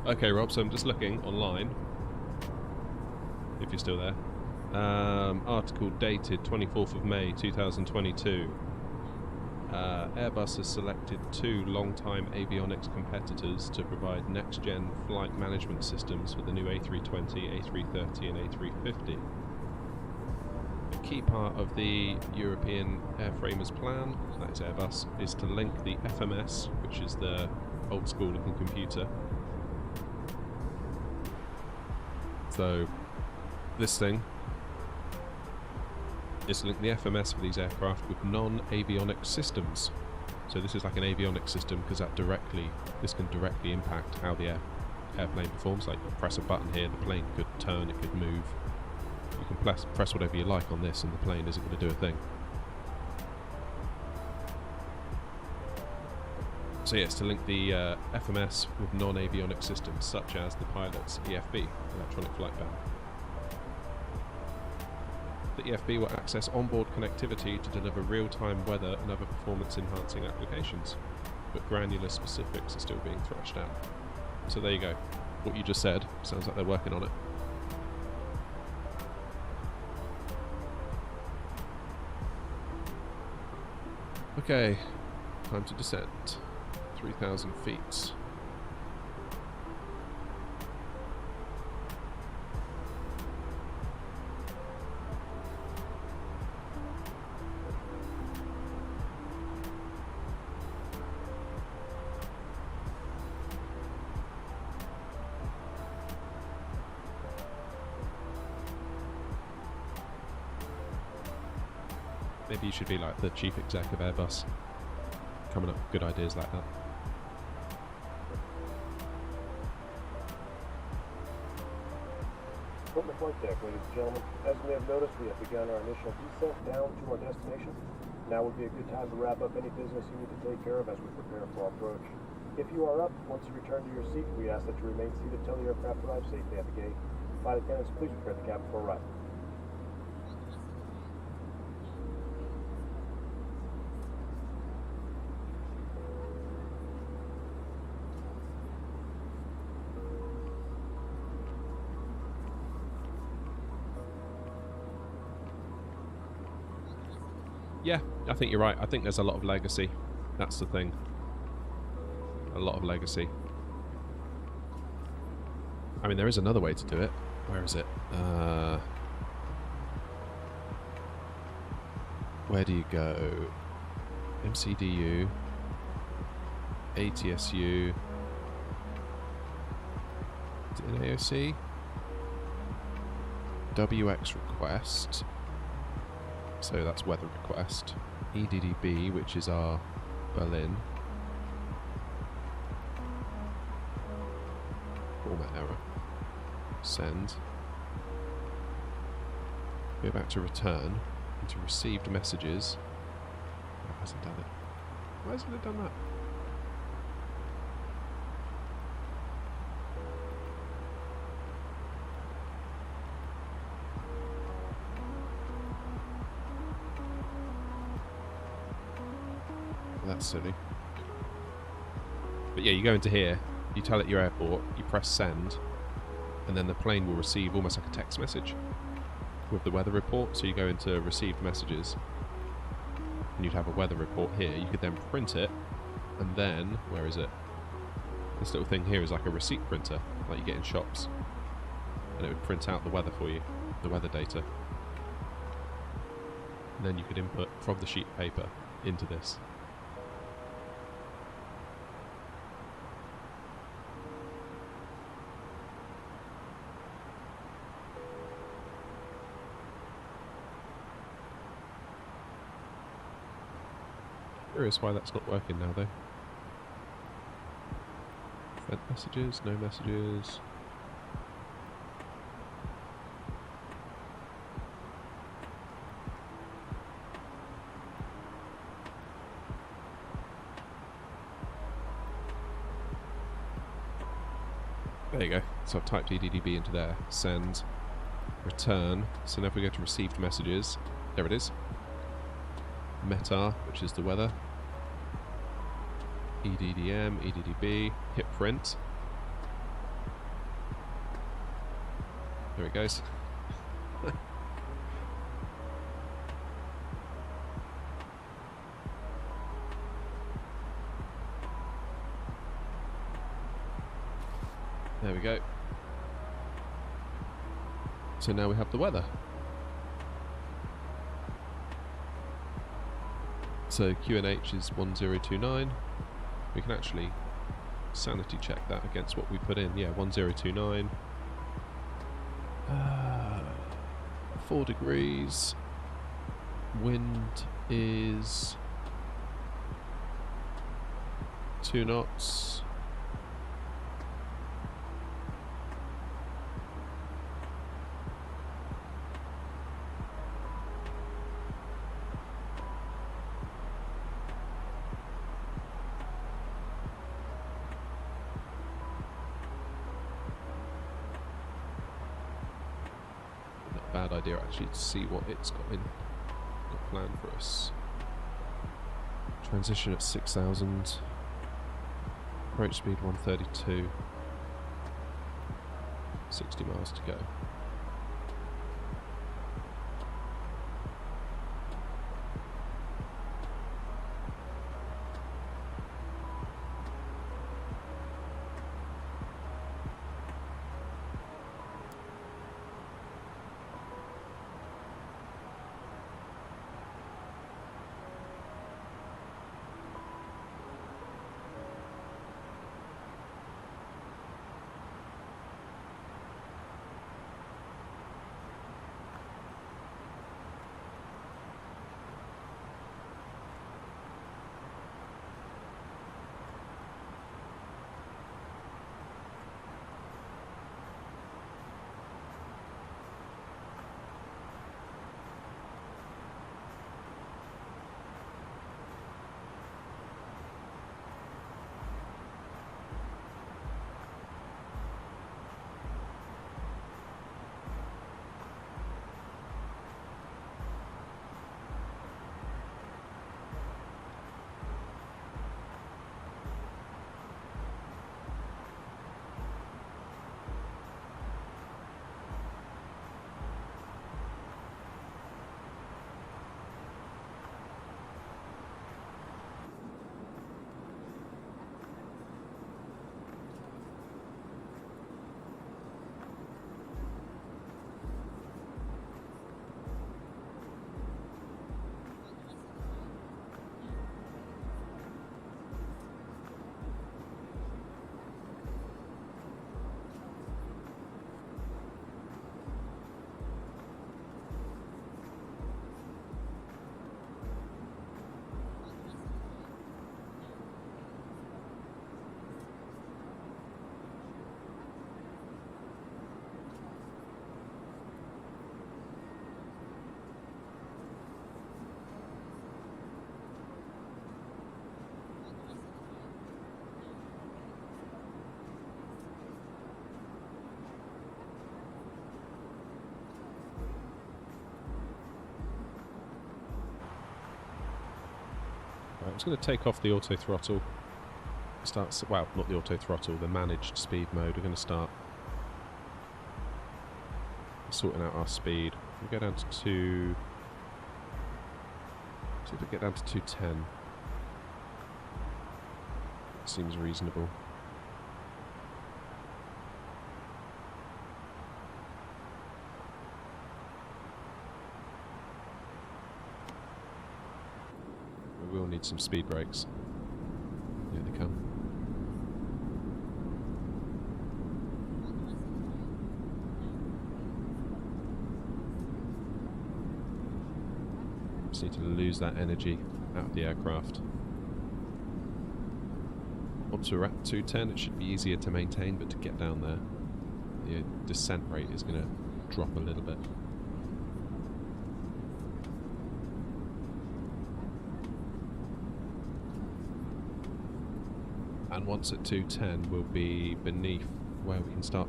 Okay, Rob, so I'm just looking online, if you're still there. Article dated 24th of May 2022. Airbus has selected 2 long-time avionics competitors to provide next-gen flight management systems for the new A320, A330 and A350. A key part of the European airframers plan, that is Airbus, is to link the FMS, which is the old-school looking computer. So this thing is to link the FMS for these aircraft with non-avionics systems. So this is like an avionics system because this can directly impact how the airplane performs. Like you press a button here, the plane could turn, it could move. You can press whatever you like on this and the plane isn't going to do a thing. So yeah, it's to link the FMS with non-avionics systems such as the pilot's EFB, electronic flight band. The EFB will access onboard connectivity to deliver real-time weather and other performance-enhancing applications, but granular specifics are still being thrashed out. So there you go. What you just said sounds like they're working on it. Okay, time to descend. 3,000 feet. Maybe you should be like the chief exec of Airbus, coming up with good ideas like that. From the flight deck, ladies and gentlemen, as you may have noticed, we have begun our initial descent down to our destination. Now would be a good time to wrap up any business you need to take care of as we prepare for our approach. If you are up, once you return to your seat, we ask that you remain seated till the aircraft arrives safely at the gate. Flight attendants, please prepare the cabin for arrival. Yeah, I think you're right. I think there's a lot of legacy. That's the thing. A lot of legacy. I mean, there is another way to do it. Where is it? Where do you go? MCDU. ATSU. Is it an AOC? WX request. So that's weather request. EDDB, which is our Berlin. Format error. Send. Go back to return. Into received messages. Oh, it hasn't done it. Why hasn't it done that? That's silly. But yeah, you go into here, you tell it your airport, you press send, and then the plane will receive almost like a text message with the weather report. So you go into received messages, and you'd have a weather report here. You could then print it, and then, where is it? This little thing here is like a receipt printer, like you get in shops. And it would print out the weather for you, the weather data. And then you could input from the sheet of paper into this. Curious why that's not working now though. Sent messages, no messages. There you go. So I've typed EDDB into there. Send, return. So now if we go to received messages, there it is. METAR, which is the weather. EDDM, EDDB, hit print. There it goes. There we go. So now we have the weather. So QNH is 1029. We can actually sanity check that against what we put in. Yeah, 1029. 4 degrees. Wind is 2 knots. Bad idea actually to see what it's got planned for us. Transition at 6,000. Approach speed 132. 60 miles to go. I'm just going to take off the auto throttle. Well, not the auto throttle, the managed speed mode. We're going to start sorting out our speed. We'll go down to 2. See if we get down to 210. Seems reasonable. We will need some speed brakes. Here they come. Just need to lose that energy out of the aircraft. Once we're at 210, it should be easier to maintain, but to get down there, the descent rate is going to drop a little bit. And once at 210, we'll be beneath where we can start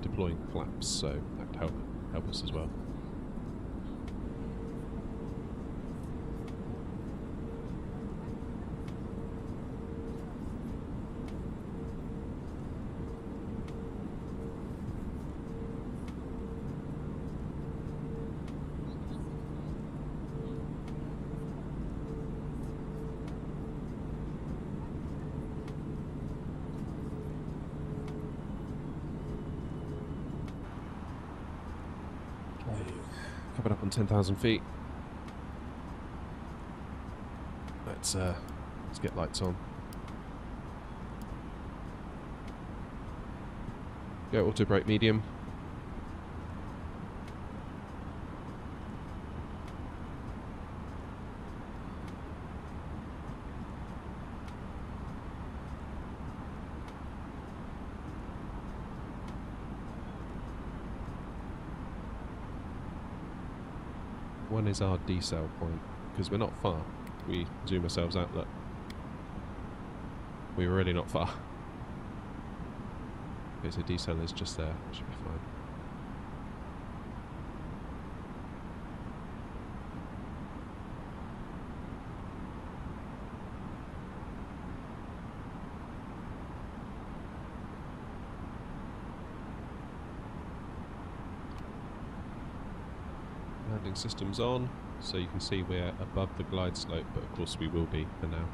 deploying flaps, so that would help us as well. Coming up on 10,000 feet. Let's get lights on. Go auto brake medium. When is our decel point? Because we're not far. We zoom ourselves out, look. We're really not far. Okay, so decel is just there. Should be fine. Landing systems on, so you can see we're above the glide slope, but of course we will be for now.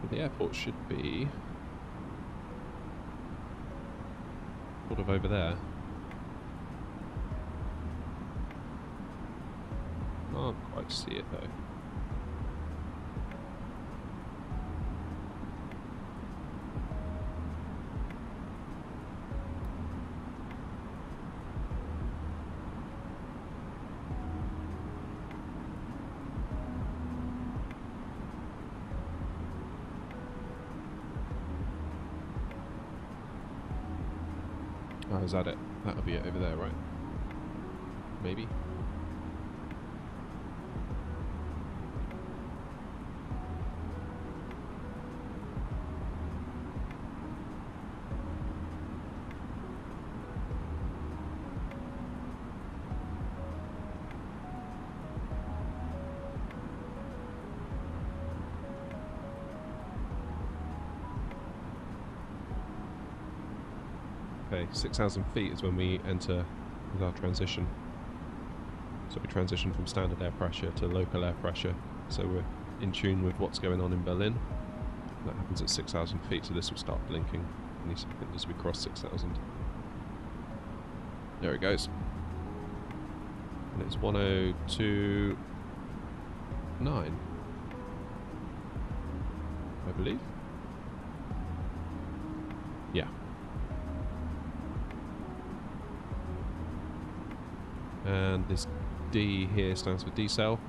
But the airport should be sort of over there. Can't quite see it though. Oh, is that it? That'll be it over there, right? Maybe? Okay, 6,000 feet is when we enter with our transition. So we transition from standard air pressure to local air pressure. So we're in tune with what's going on in Berlin. That happens at 6,000 feet, so this will start blinking any second as we cross 6,000. There it goes. And it's 1029, I believe. Yeah. And this D here stands for decel.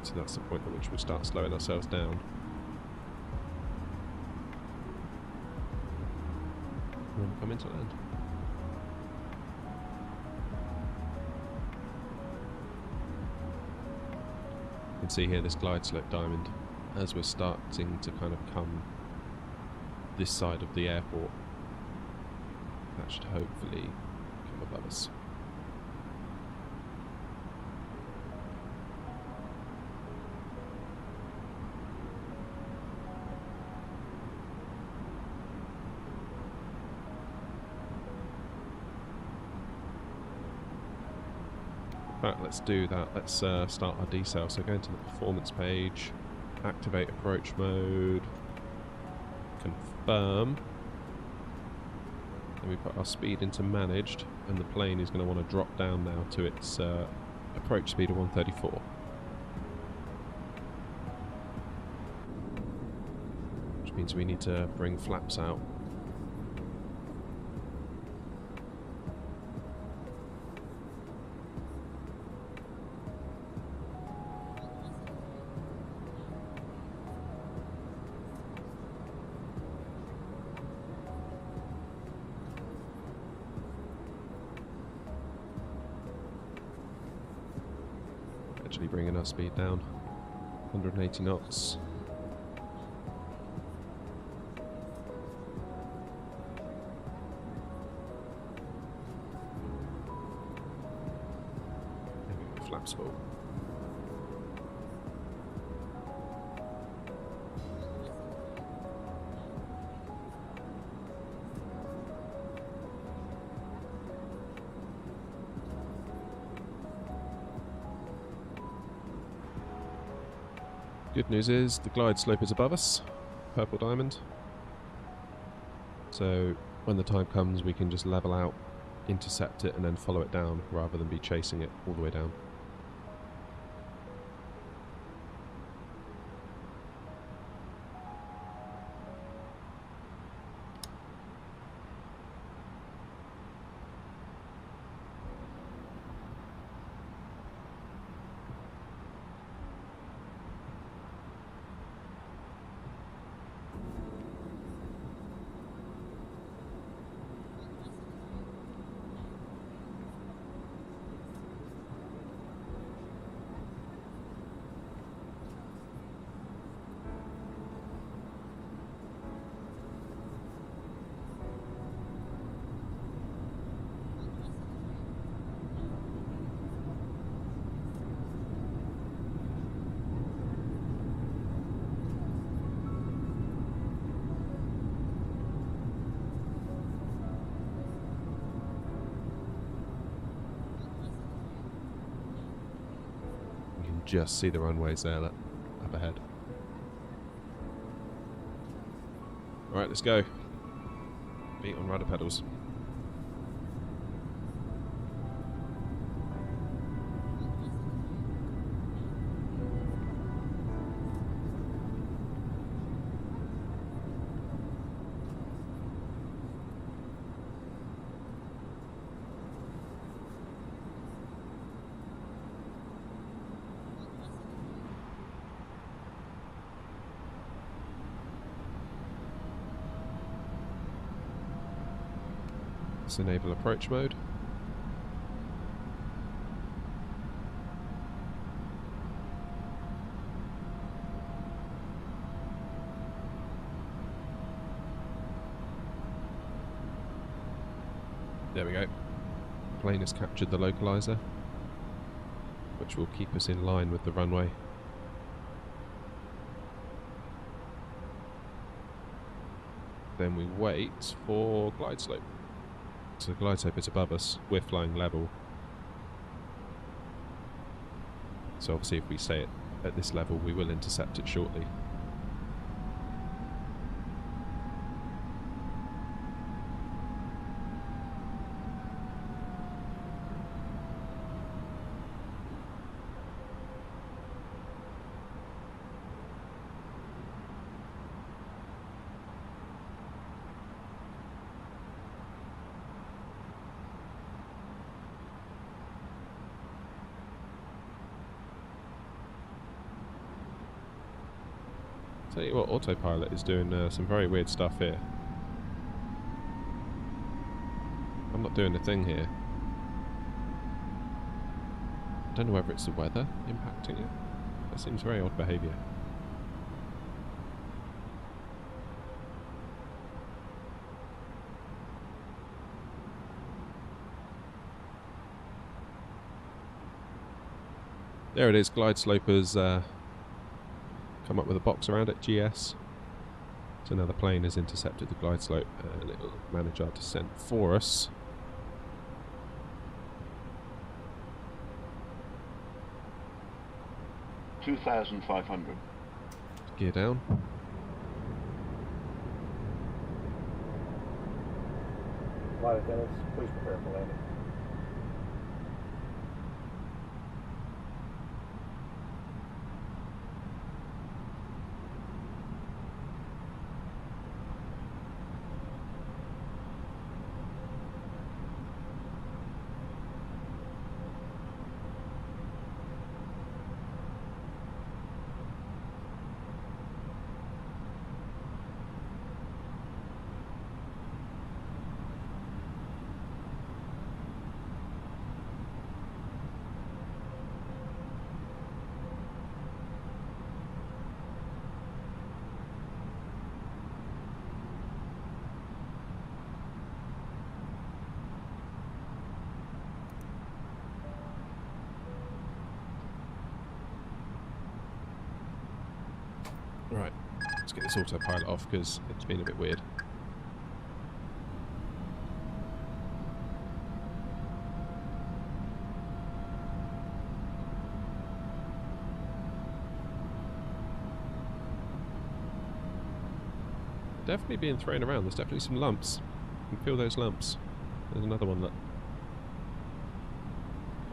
So that's the point at which we'll start slowing ourselves down. And then come into land. You can see here this glide slope diamond as we're starting to kind of come this side of the airport. That should hopefully come above us. Right, let's do that. Let's start our decel. So go into the performance page, activate approach mode, confirm. Then we put our speed into managed, and the plane is going to want to drop down now to its approach speed of 134. Which means we need to bring flaps out. Actually bringing our speed down, 180 knots. Maybe flaps full. Good news is the glide slope is above us. purple diamond. So when the time comes we can just level out, intercept it and then follow it down rather than be chasing it all the way down. Just see the runways there, look, up ahead. Alright, let's go. Feet on rudder pedals. Let's enable approach mode. There we go. Plane has captured the localizer, which will keep us in line with the runway. Then we wait for glide slope. So the glide slope is above us, we're flying level. So obviously if we stay at this level we will intercept it shortly. Tell you what, autopilot is doing some very weird stuff here. I'm not doing a thing here. I don't know whether it's the weather impacting it. That seems very odd behaviour. There it is, glide slope has come up with a box around it, GS. So now the plane has intercepted the glide slope and it will manage our descent for us. $2,500. Gear down. Flight attendants, please prepare for landing. Right, let's get this autopilot off because it's been a bit weird. definitely being thrown around. There's definitely some lumps. You can feel those lumps. There's another one, look.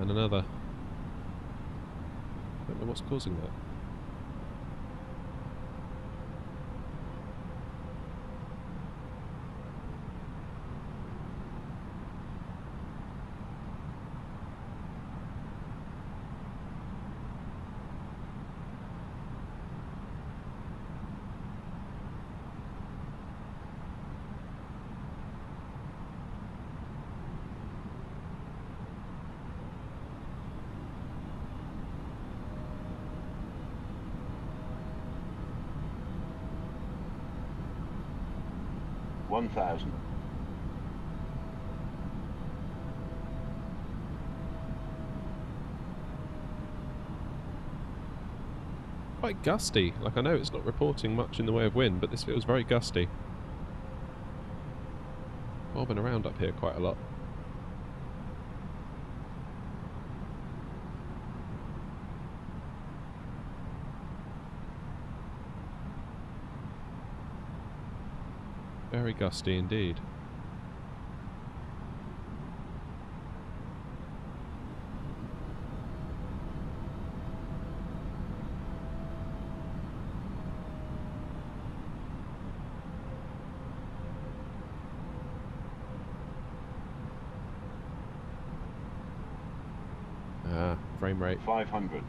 And another. I don't know what's causing that. One thousand. Quite gusty. Like, I know it's not reporting much in the way of wind, but this feels very gusty. Bobbing around up here quite a lot. Very gusty indeed. Frame rate. 500.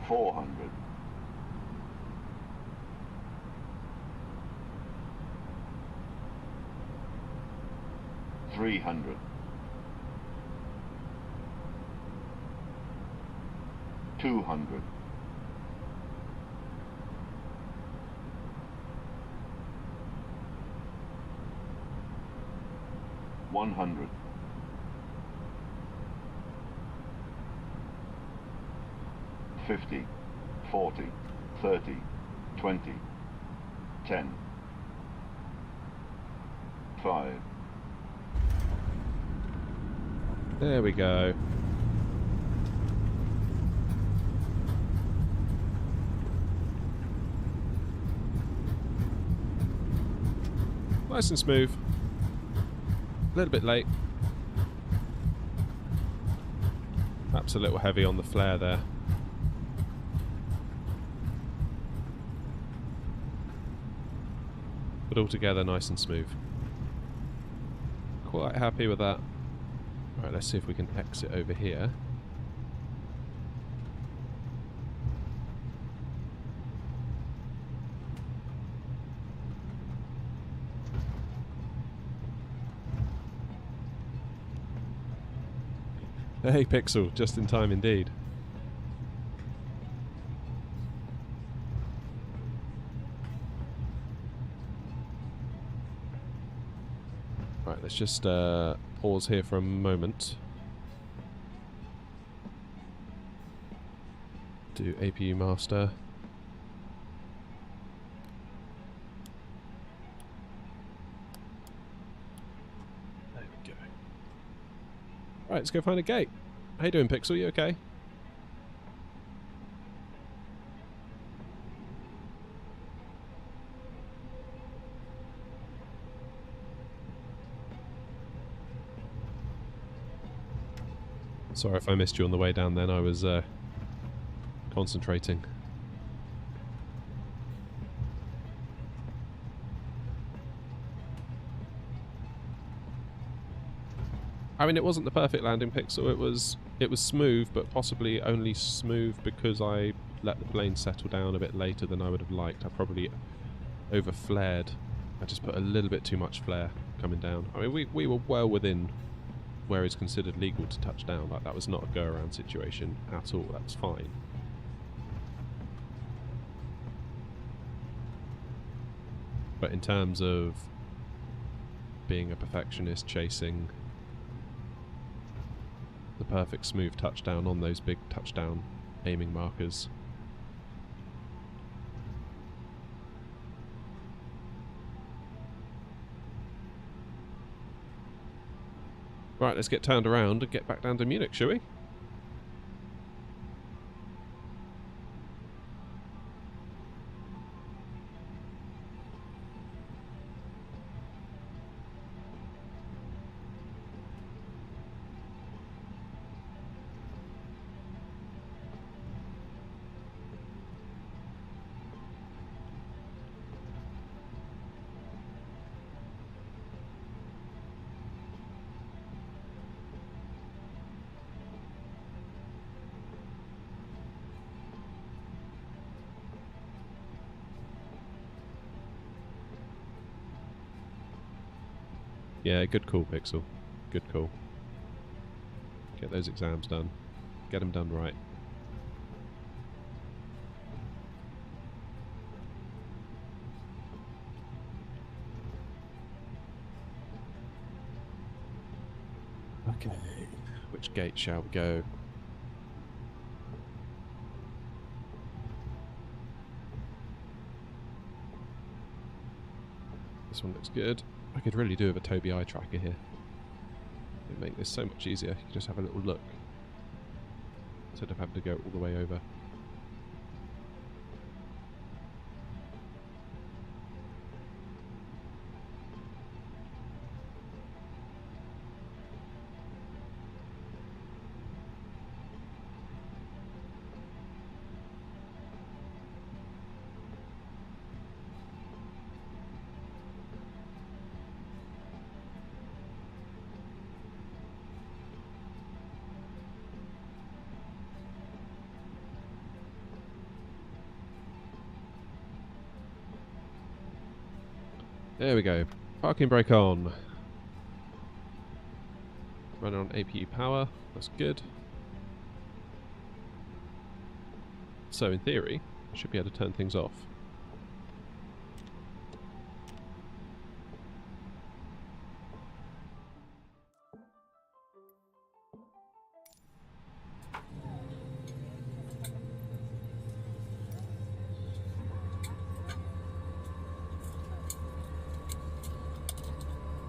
400. 300. 200. 100. 50. 40. 30. 20. 10. 5. There we go. Nice and smooth. A little bit late. Perhaps a little heavy on the flare there. But altogether nice and smooth. Quite happy with that. Right, let's see if we can exit over here. Hey Pixel, just in time indeed. Right, let's just pause here for a moment. Do APU master. There we go. Right, let's go find a gate. How you doing, Pixel? You okay? Sorry if I missed you on the way down then, I was concentrating. I mean, it wasn't the perfect landing, Pixel. It was smooth, but possibly only smooth because I let the plane settle down a bit later than I would have liked. I probably over flared. I just put a little bit too much flare coming down. I mean, we were well within where it's considered legal to touch down. Like, that was not a go around situation at all. That was fine. But in terms of being a perfectionist, chasing the perfect smooth touchdown on those big touchdown aiming markers. Right, let's get turned around and get back down to Munich, shall we? Yeah, good call, Pixel. Good call. Get those exams done. Get them done right. Okay. Which gate shall we go? This one looks good. I could really do with a Tobii eye tracker here. It'd make this so much easier. You could just have a little look instead of having to go all the way over. There we go. Parking brake on. Running on APU power. That's good. So in theory, I should be able to turn things off.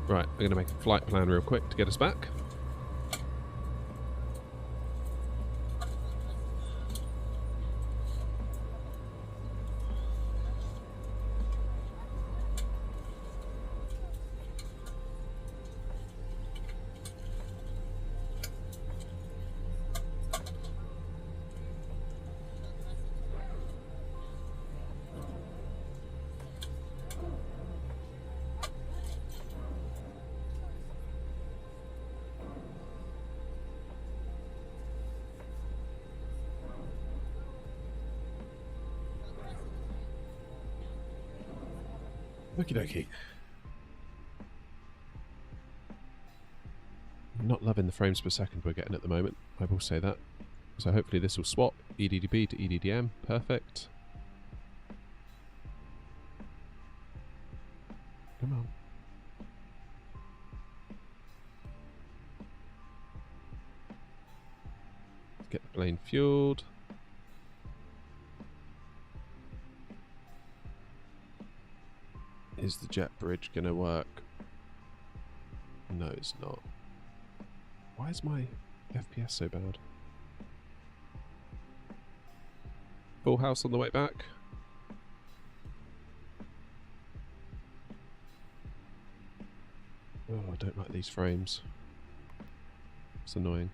Right, we're going to make a flight plan real quick to get us back. Okie dokie. I'm not loving the frames per second we're getting at the moment, I will say that. So hopefully this will swap EDDB to EDDM. Perfect. Come on. Let's get the plane fueled. Is the jet bridge gonna work? No, it's not. Why is my FPS so bad? Full house on the way back. Oh, I don't like these frames. It's annoying.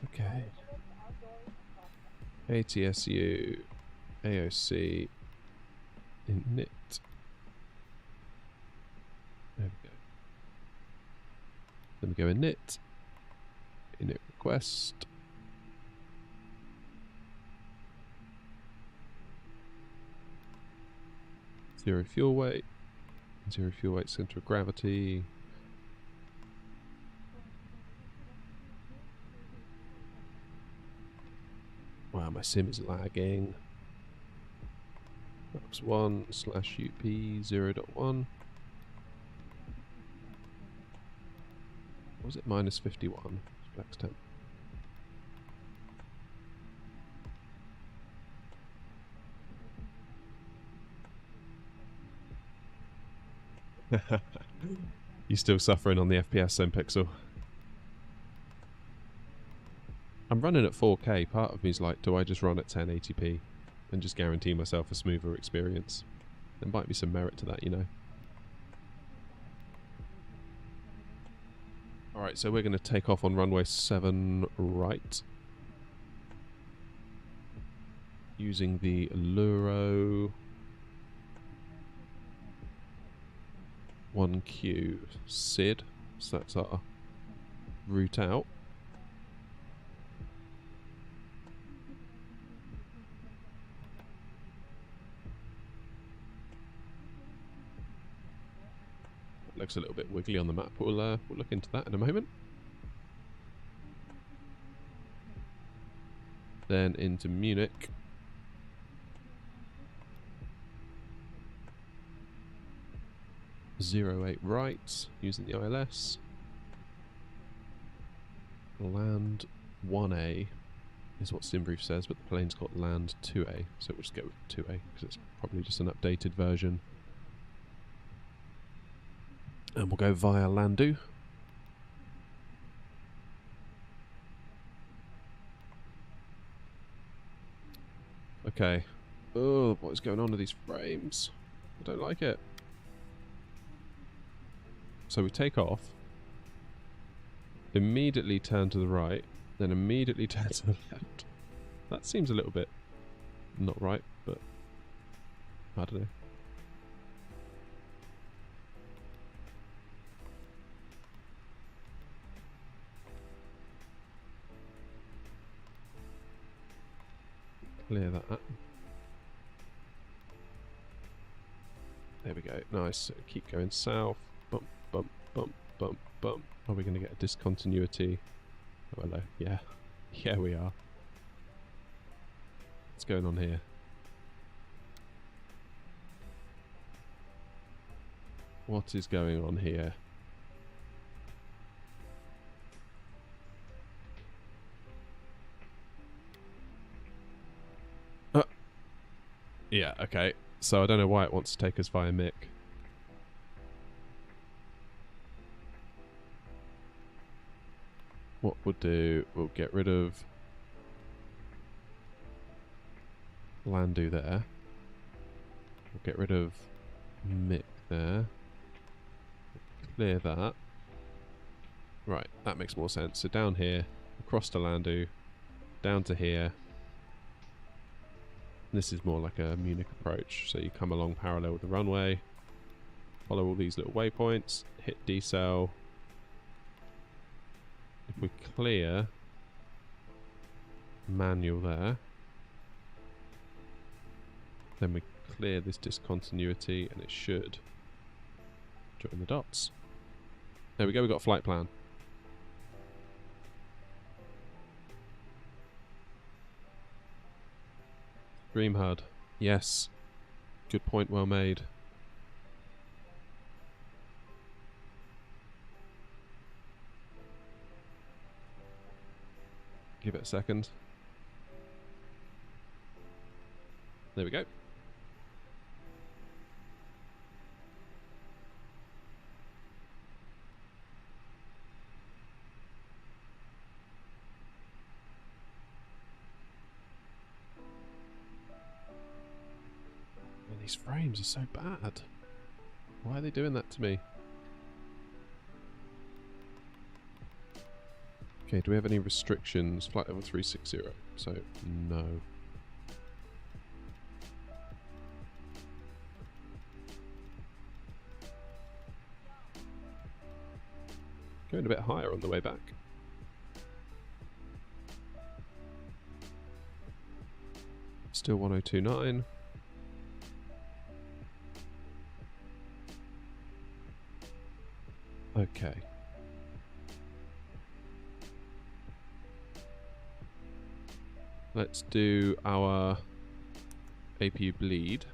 Okay. ATSU, AOC, init. There we go. Then we go init, init request. Zero fuel weight, center of gravity. Wow, my sim is lagging. Maps 1/UP 0.1. What was it? -51. Flex temp. You still suffering on the FPS then, Pixel? I'm running at 4K. Part of me's like, do I just run at 1080p and just guarantee myself a smoother experience? There might be some merit to that, you know. Alright, so we're going to take off on runway 7 right. Using the Luro 1Q SID. So that's our route out. looks a little bit wiggly on the map. We'll look into that in a moment. Then into Munich. (08) right, using the ILS. Land 1A is what SimBrief says, but the plane's got land 2A, so we'll just go with 2A because it's probably just an updated version. And we'll go via Landu. Okay. Oh, what is going on with these frames? I don't like it. So we take off, immediately turn to the right, then immediately turn to the left. That seems a little bit not right, but I don't know. Clear that up. There we go. Nice. So keep going south. Bump, bump, bump, bump, bump. Are we going to get a discontinuity? Oh, hello. Yeah. Yeah, we are. What's going on here? What is going on here? Yeah, okay. So I don't know why it wants to take us via Mick. What we'll do, we'll get rid of Landu there. We'll get rid of Mick there. Clear that. Right, that makes more sense. So down here, across to Landu, down to here. This is more like a Munich approach. So you come along parallel with the runway, follow all these little waypoints, hit decel. If we clear manual there, then we clear this discontinuity and it should join the dots. There we go, we've got a flight plan. Dream HUD. Yes. Good point, well made. Give it a second. There we go. These frames are so bad. Why are they doing that to me? Okay, do we have any restrictions? Flight level 360. So, no. Going a bit higher on the way back. Still 1029. Okay. Let's do our APU bleed.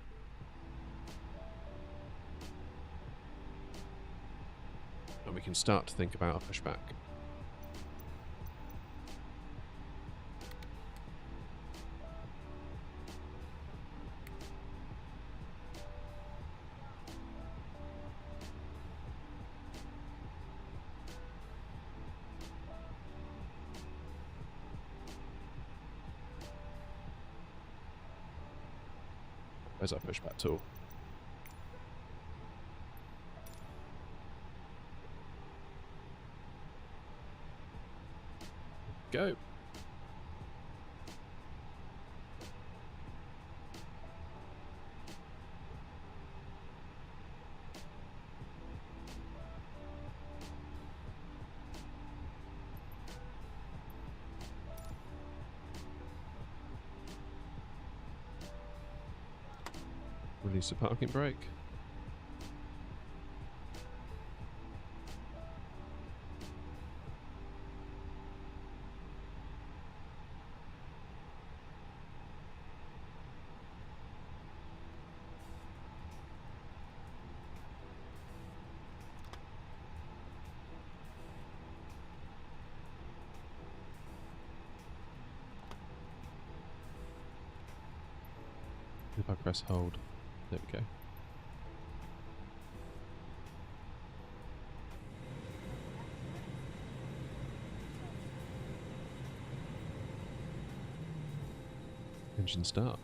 And we can start to think about a pushback. Where's our pushback tool? Go. Release the parking brake. If I press hold, there we go. Engine start.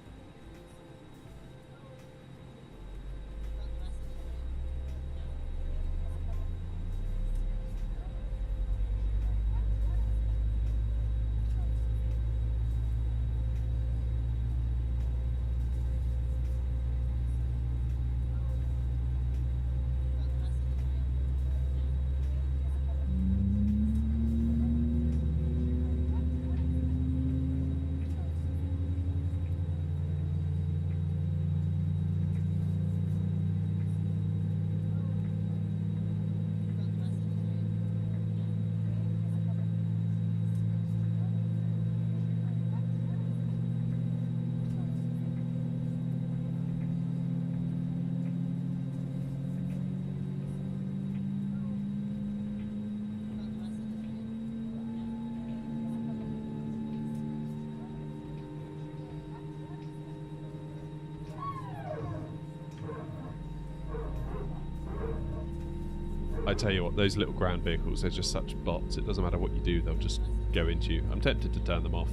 I tell you what, those little ground vehicles, they're just such bots. It doesn't matter what you do, they'll just go into you. I'm tempted to turn them off.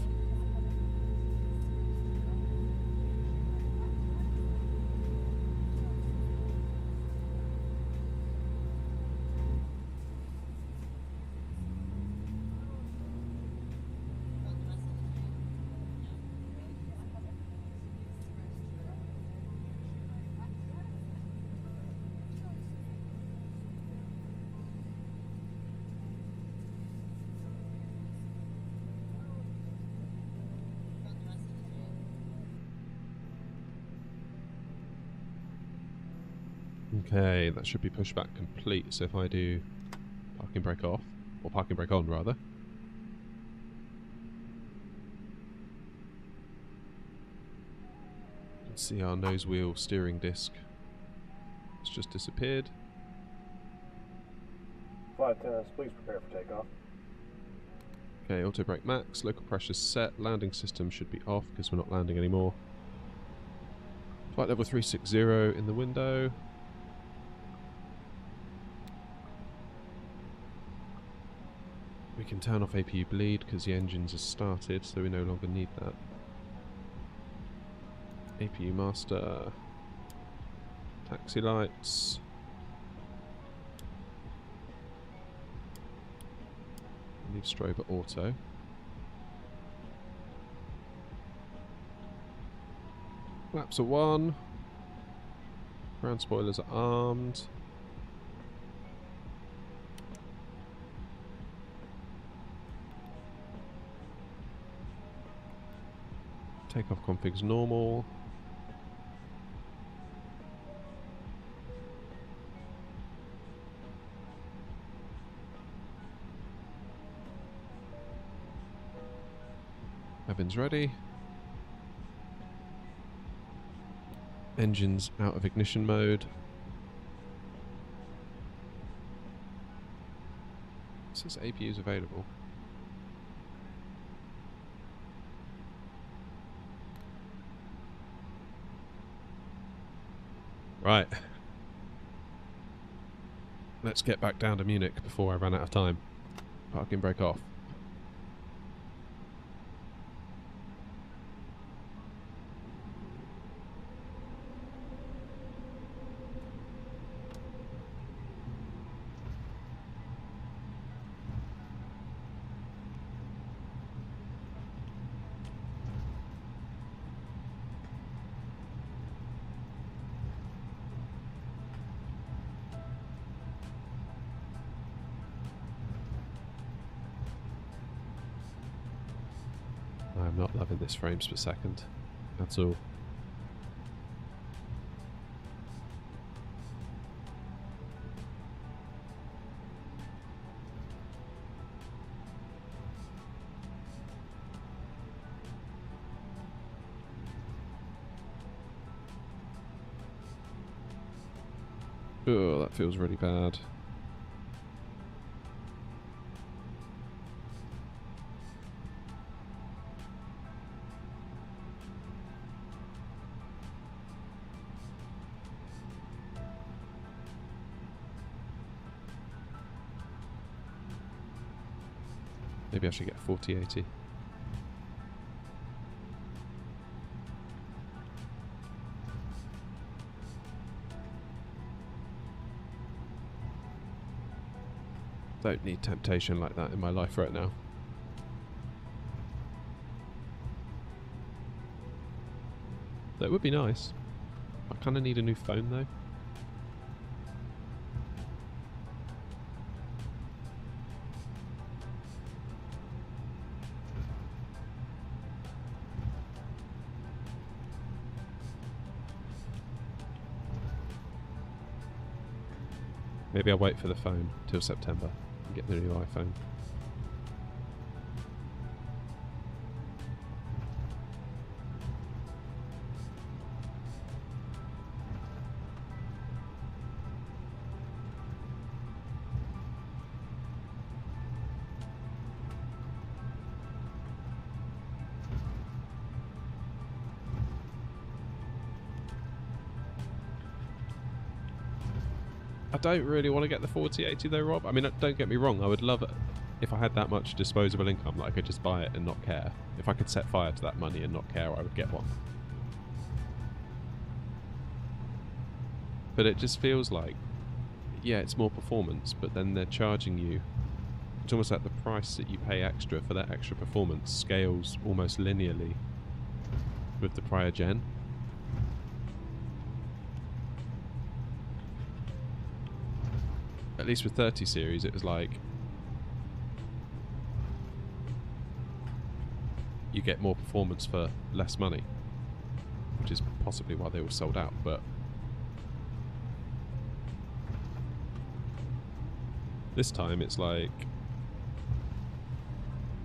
Okay, that should be pushback complete. So if I do parking brake off, or parking brake on rather. You can see our nose wheel steering disc. It's just disappeared. Flight attendants, please prepare for takeoff. Okay, auto brake max, local pressure set, landing system should be off because we're not landing anymore. Flight level 360 in the window. We can turn off APU bleed because the engines are started, so we no longer need that. APU master. Taxi lights. Leave strobe at auto. Flaps are 1. Ground spoilers are armed. Takeoff config's normal. Cabin's ready. Engines out of ignition mode. It says APU's available. Right. Let's get back down to Munich before I run out of time. Parking brake off. I'm not loving this frames per second at all. Oh, that feels really bad. Maybe I should get a 4080. Don't need temptation like that in my life right now. That would be nice. I kind of need a new phone though. Maybe I'll wait for the phone till September and get the new iPhone. I don't really want to get the 4080 though, Rob. I mean, don't get me wrong, I would love it if I had that much disposable income that I could just buy it and not care. If I could set fire to that money and not care, I would get one. But it just feels like, yeah, it's more performance, but then they're charging you. It's almost like the price that you pay extra for that extra performance scales almost linearly with the prior gen. At least with 30 series, it was like you get more performance for less money, which is possibly why they were sold out. But this time it's like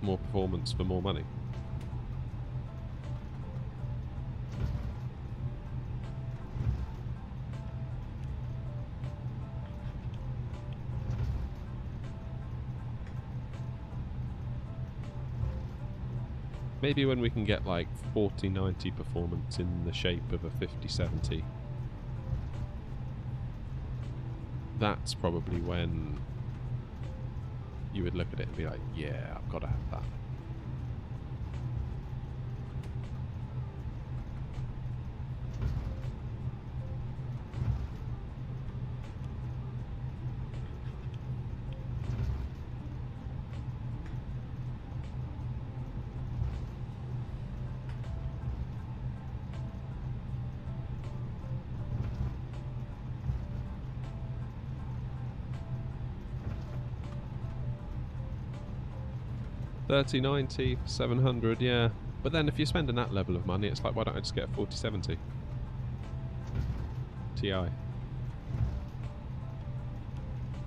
more performance for more money. Maybe when we can get like 4090 performance in the shape of a 5070, that's probably when you would look at it and be like, yeah, I've got to have that. $3090, $700, yeah. But then if you're spending that level of money, it's like, why don't I just get a 4070 Ti? Another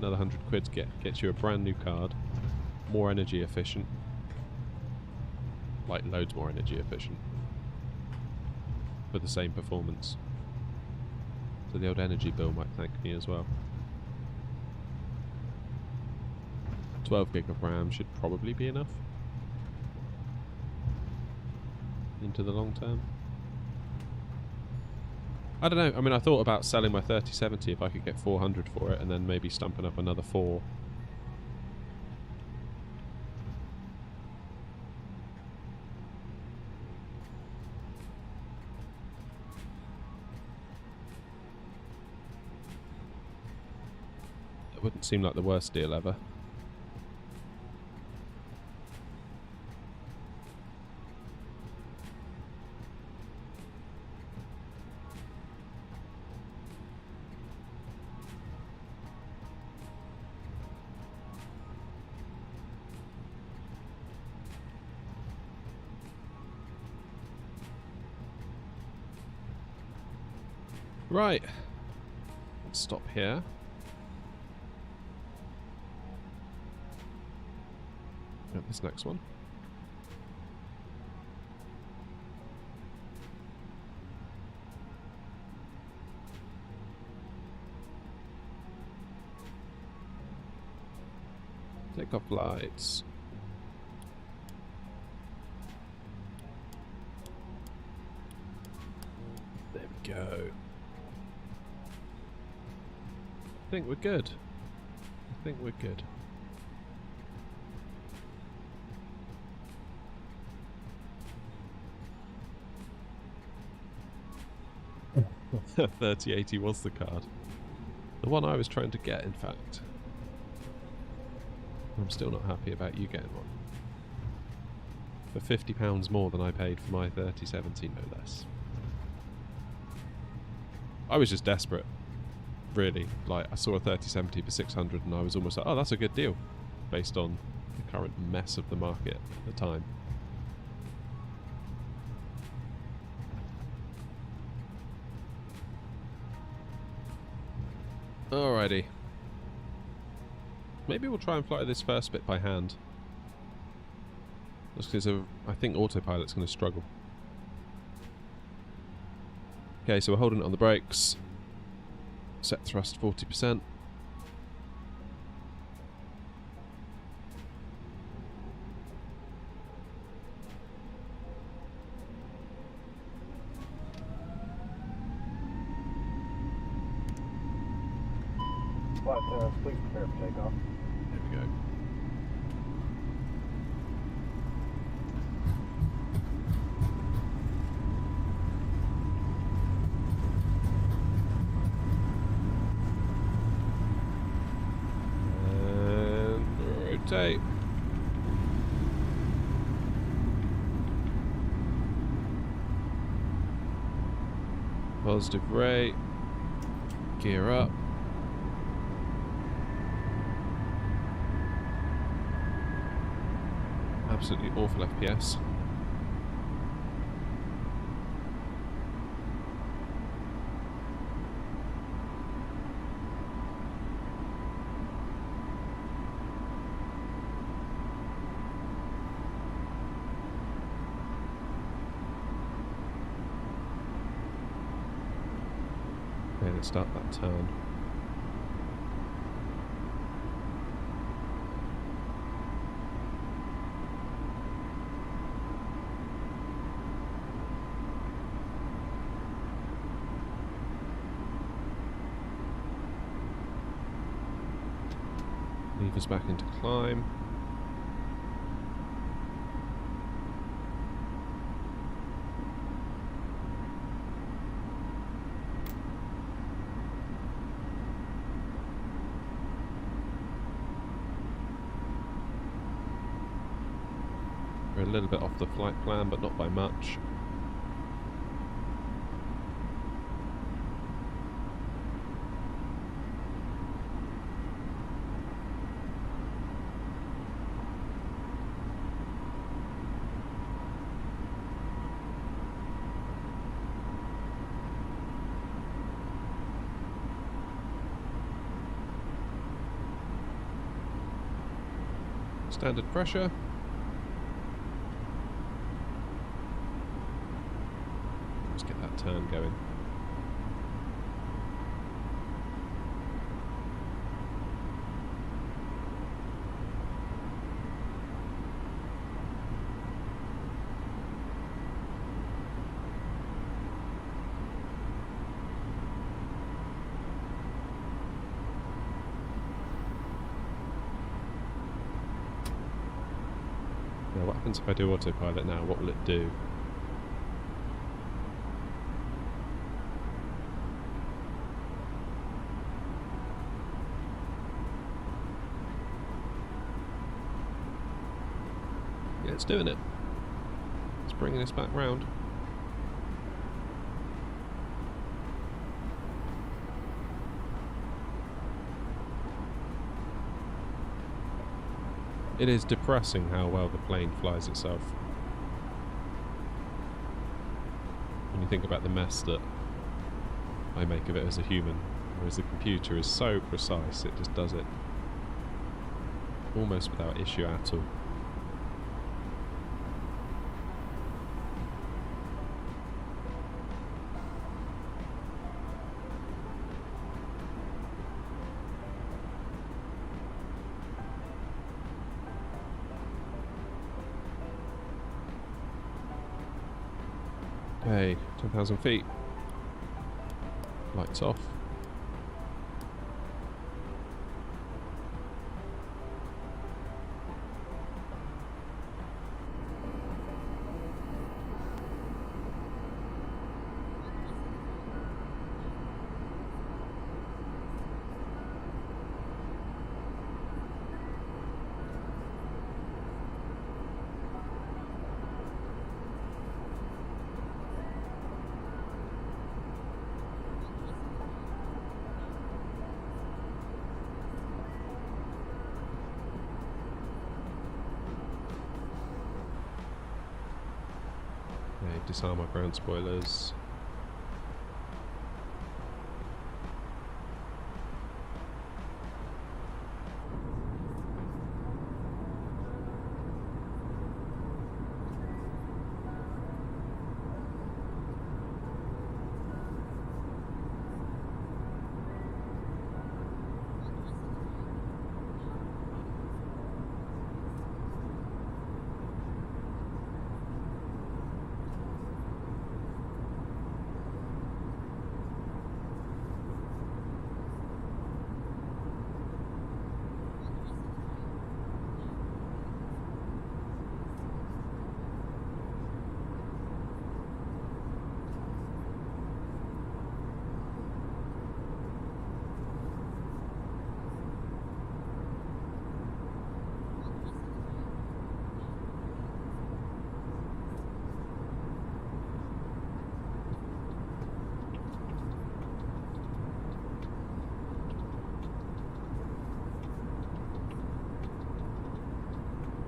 100 quid gets you a brand new card, more energy efficient, like loads more energy efficient, for the same performance. So the old energy bill might thank me as well. 12 gig of RAM should probably be enough into the long term. I don't know. I mean, I thought about selling my 3070 if I could get 400 for it, and then maybe stumping up another 4. It wouldn't seem like the worst deal ever. Right, let's stop here. At this next one. Take off lights. There we go. I think we're good. I think we're good. 3080 was the card. The one I was trying to get, in fact. I'm still not happy about you getting one. For £50 more than I paid for my 3070, no less. I was just desperate, really. Like, I saw a 3070 for 600 and I was almost like, oh, that's a good deal, based on the current mess of the market at the time. Alrighty. Maybe we'll try and fly this first bit by hand. Just because I think autopilot's going to struggle. Okay, so we're holding it on the brakes. Set thrust 40%. Flight attendants, please prepare for takeoff. There we go. And rotate. Positive rate. Gear up. Absolutely awful FPS. Okay, let's start that turn. Leave us back into climb. We're a little bit off the flight plan, but not by much. Standard pressure. Let's get that turn going. Now, what happens if I do autopilot now? What will it do? Yeah, it's doing it. It's bringing us back round. It is depressing how well the plane flies itself. When you think about the mess that I make of it as a human, whereas the computer is so precise, it just does it almost without issue at all. Okay, 10,000 feet. Lights off. Okay, disarm our ground spoilers.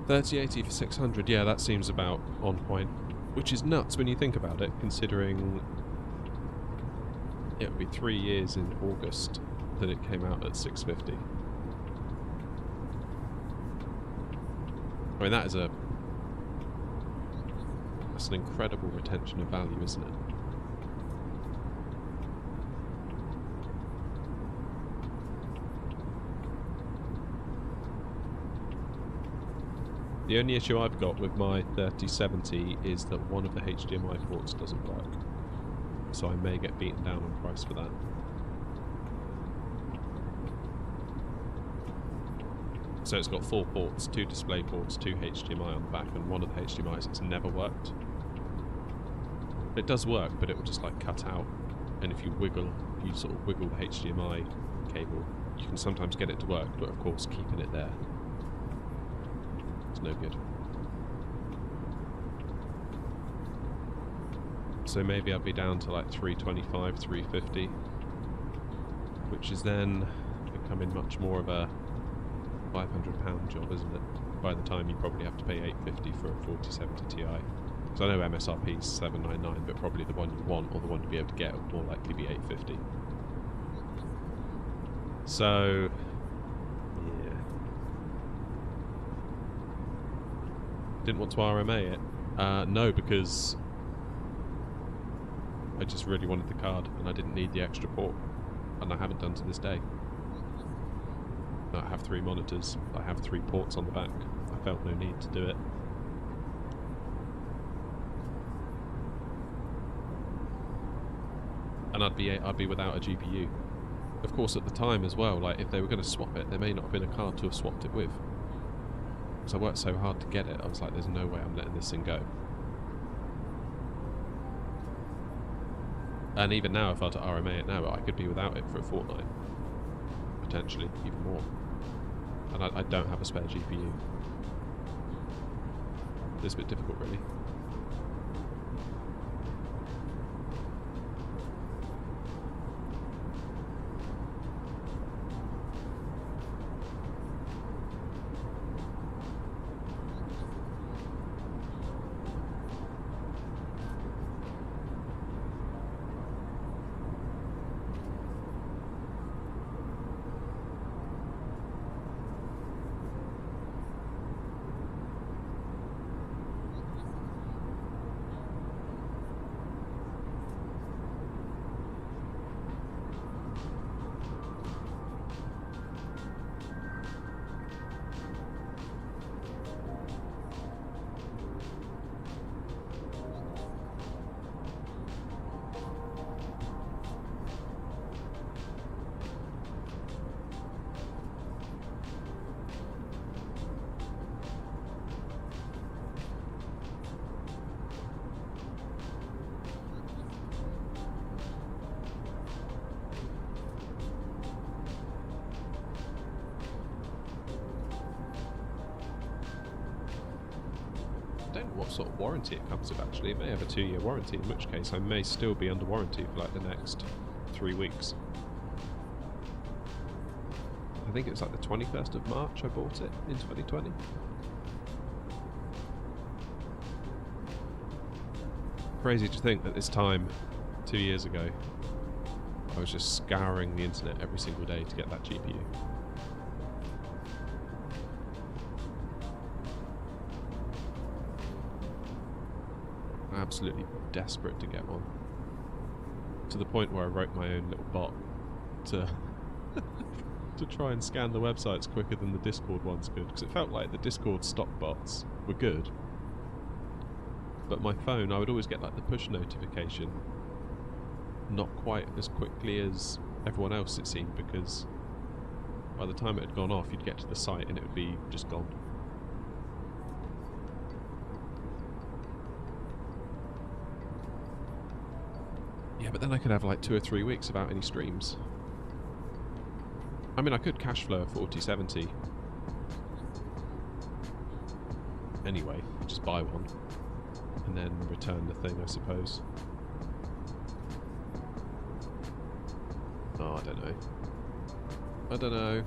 $30.80 for 600, yeah, that seems about on point. Which is nuts when you think about it, considering it would be 3 years in August that it came out at $650. I mean, that's an incredible retention of value, isn't it? The only issue I've got with my 3070 is that one of the HDMI ports doesn't work, so I may get beaten down on price for that. So it's got 4 ports, 2 display ports, 2 HDMI on the back, and one of the HDMIs it's never worked. It does work, but it will just like cut out, and if you sort of wiggle the HDMI cable, you can sometimes get it to work, but of course keeping it there, it's no good. So maybe I'll be down to like 325, 350, which is then becoming much more of a £500 job, isn't it? By the time you probably have to pay $850 for a 4070 Ti. Because I know MSRP is $799, but probably the one you want or the one you'll be able to get will more likely be $850. So, yeah. Didn't want to RMA it. No, because I just really wanted the card and I didn't need the extra port, and I haven't done to this day. I have 3 monitors, I have 3 ports on the back. I felt no need to do it. And I'd be without a GPU. Of course, at the time as well, like if they were going to swap it, there may not have been a card to have swapped it with. Because I worked so hard to get it, I was like, there's no way I'm letting this thing go. And even now, if I were to RMA it now, I could be without it for a fortnight. Potentially, even more. And I don't have a spare GPU. It's a bit difficult, really. What sort of warranty it comes with actually. It may have a 2-year warranty, in which case I may still be under warranty for like the next 3 weeks. I think it was like the 21st of March I bought it in 2020. crazy to think that this time, 2 years ago, I was just scouring the internet every single day to get that GPU. Absolutely desperate to get one. To the point where I wrote my own little bot to to try and scan the websites quicker than the Discord ones could, because it felt like the Discord stock bots were good, but my phone, I would always get like the push notification not quite as quickly as everyone else, it seemed, because by the time it had gone off, you'd get to the site and it would be just gone. Yeah, but then I could have like 2 or 3 weeks without any streams. I mean, I could cash flow a 4070 anyway, just buy one and then return the thing, I suppose. Oh, I don't know. I don't know.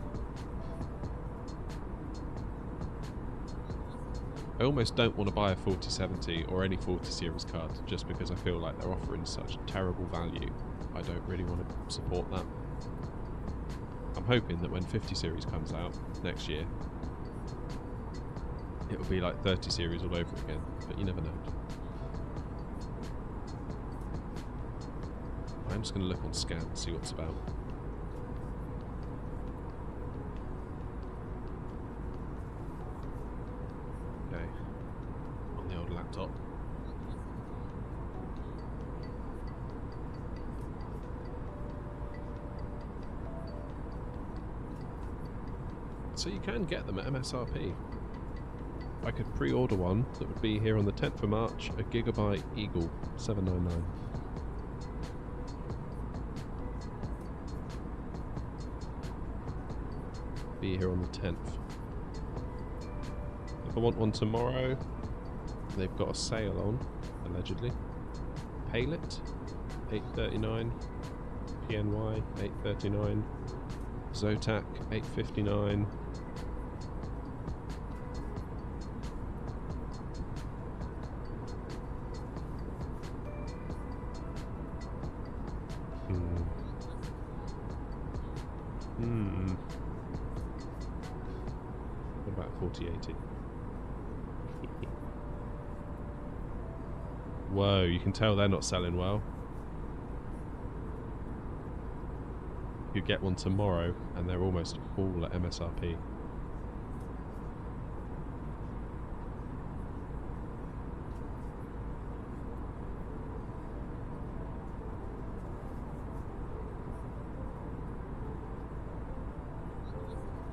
I almost don't want to buy a 4070 or any 40 series card just because I feel like they're offering such terrible value. I don't really want to support that. I'm hoping that when 50 series comes out next year, it will be like 30 series all over again, but you never know. I'm just going to look on scan and see what's about. Okay, on the old laptop. So you can get them at MSRP. I could pre-order one that would be here on the 10th of March, a Gigabyte Eagle 799. Be here on the 10th. If I want one tomorrow, they've got a sale on, allegedly. Paylit, $839. PNY, $839. Zotac, $859. What about 4080? Whoa, you can tell they're not selling well. You get one tomorrow and they're almost all at MSRP.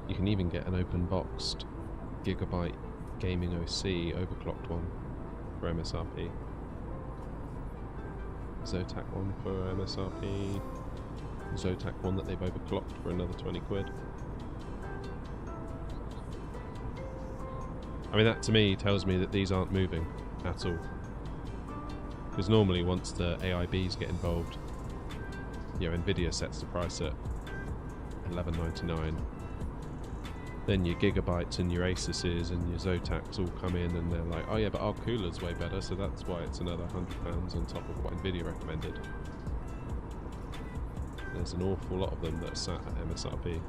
You can even get an open boxed Gigabyte Gaming OC overclocked one for MSRP. Zotac one for MSRP. Zotac one that they've overclocked for another 20 quid. I mean, that to me tells me that these aren't moving at all. Because normally once the AIBs get involved, you know, Nvidia sets the price at $11.99. Then your Gigabytes and your Asuses and your Zotacs all come in and they're like, oh yeah, but our cooler's way better, so that's why it's another £100 on top of what Nvidia recommended. There's an awful lot of them that are sat at MSRP.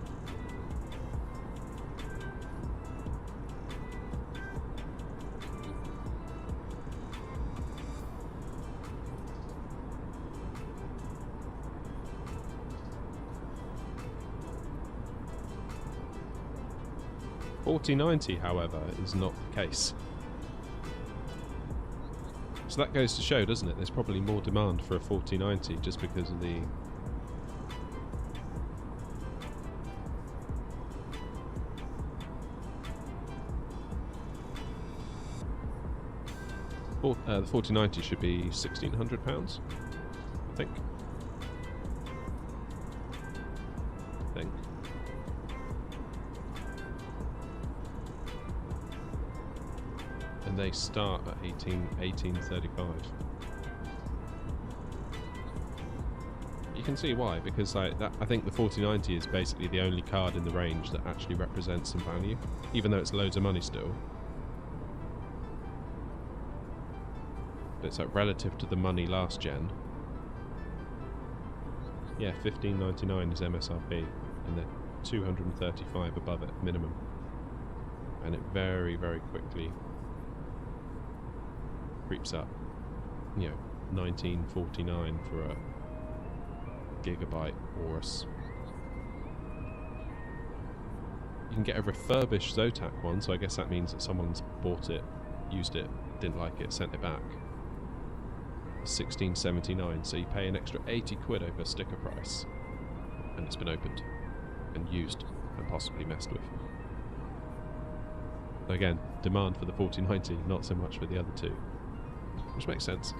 $4090, however, is not the case. So that goes to show, doesn't it? There's probably more demand for a 4090 just because of the the 4090 should be £1,600, I think. And they start at $1835. You can see why, because like that, I think the 4090 is basically the only card in the range that actually represents some value, even though it's loads of money still. But it's like relative to the money last gen. Yeah, $15.99 is MSRP, and they're 235 above it minimum. And it very, very quickly creeps up. You know, $19.49 for a Gigabyte or you can get a refurbished Zotac one, so I guess that means that someone's bought it, used it, didn't like it, sent it back. $16.79, so you pay an extra 80 quid over sticker price, and it's been opened and used and possibly messed with. Again, demand for the 4090, not so much for the other two, which makes sense.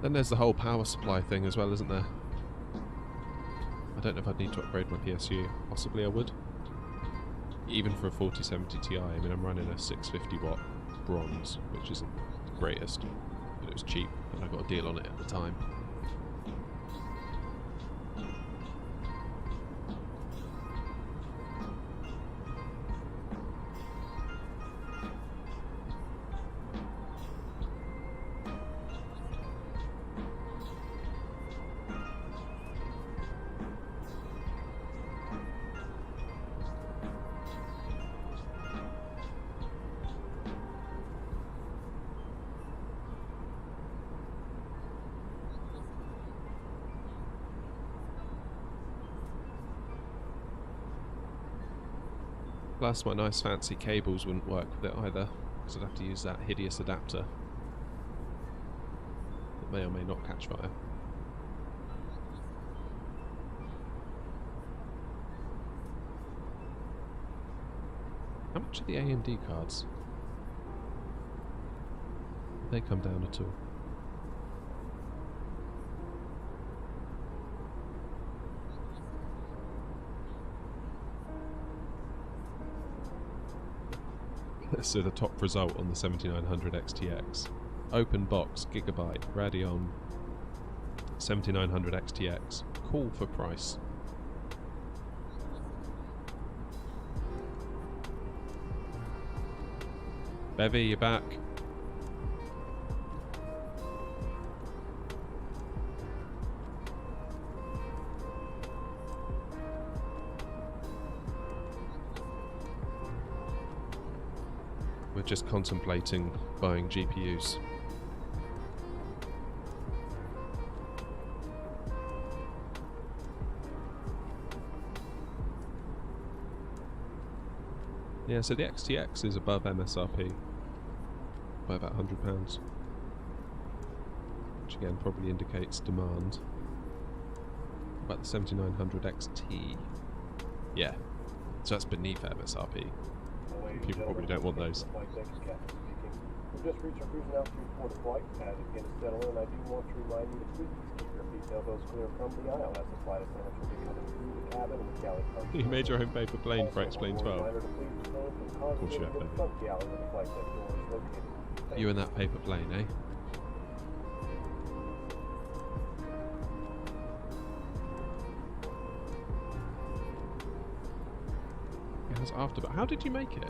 Then there's the whole power supply thing as well, isn't there? I don't know if I'd need to upgrade my PSU. Possibly I would. Even for a 4070 Ti. I mean, I'm running a 650 watt bronze, which isn't the greatest, but it was cheap and I got a deal on it at the time. Plus my nice fancy cables wouldn't work with it either, because I'd have to use that hideous adapter that may or may not catch fire. How much are the AMD cards? Did they come down at all? So the top result on the 7900 XTX. Open box, Gigabyte, Radeon 7900 XTX. Call for price. Bevy, you're back. We're just contemplating buying GPUs. Yeah, so the XTX is above MSRP by about £100, which again probably indicates demand. About the 7900 XT, yeah, so that's beneath MSRP. People probably don't want those. We've just reached our cruising altitude for the flight. As it begins to settle in, I do want to remind you to please keep your feet elbows clear from the aisle as the flight attendants will be coming through the cabin and the galley car. You made your own paper plane for X-Plane 12. Of course you have, baby. Baby. You and that paper plane, eh? It has afterburn. How did you make it?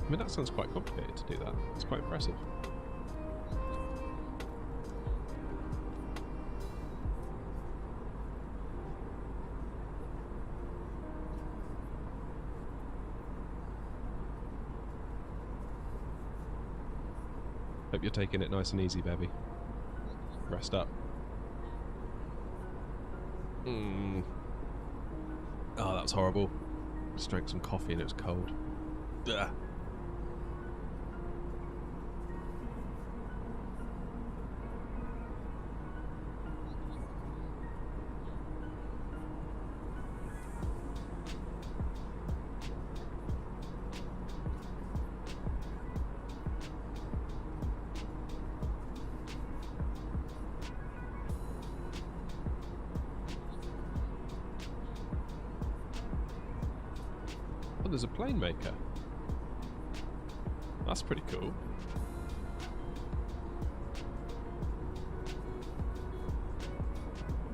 I mean, that sounds quite complicated to do that. It's quite impressive. Hope you're taking it nice and easy, baby. Rest up. Oh, that was horrible. Just drank some coffee and it was cold. Ugh. Oh, there's a plane maker. That's pretty cool.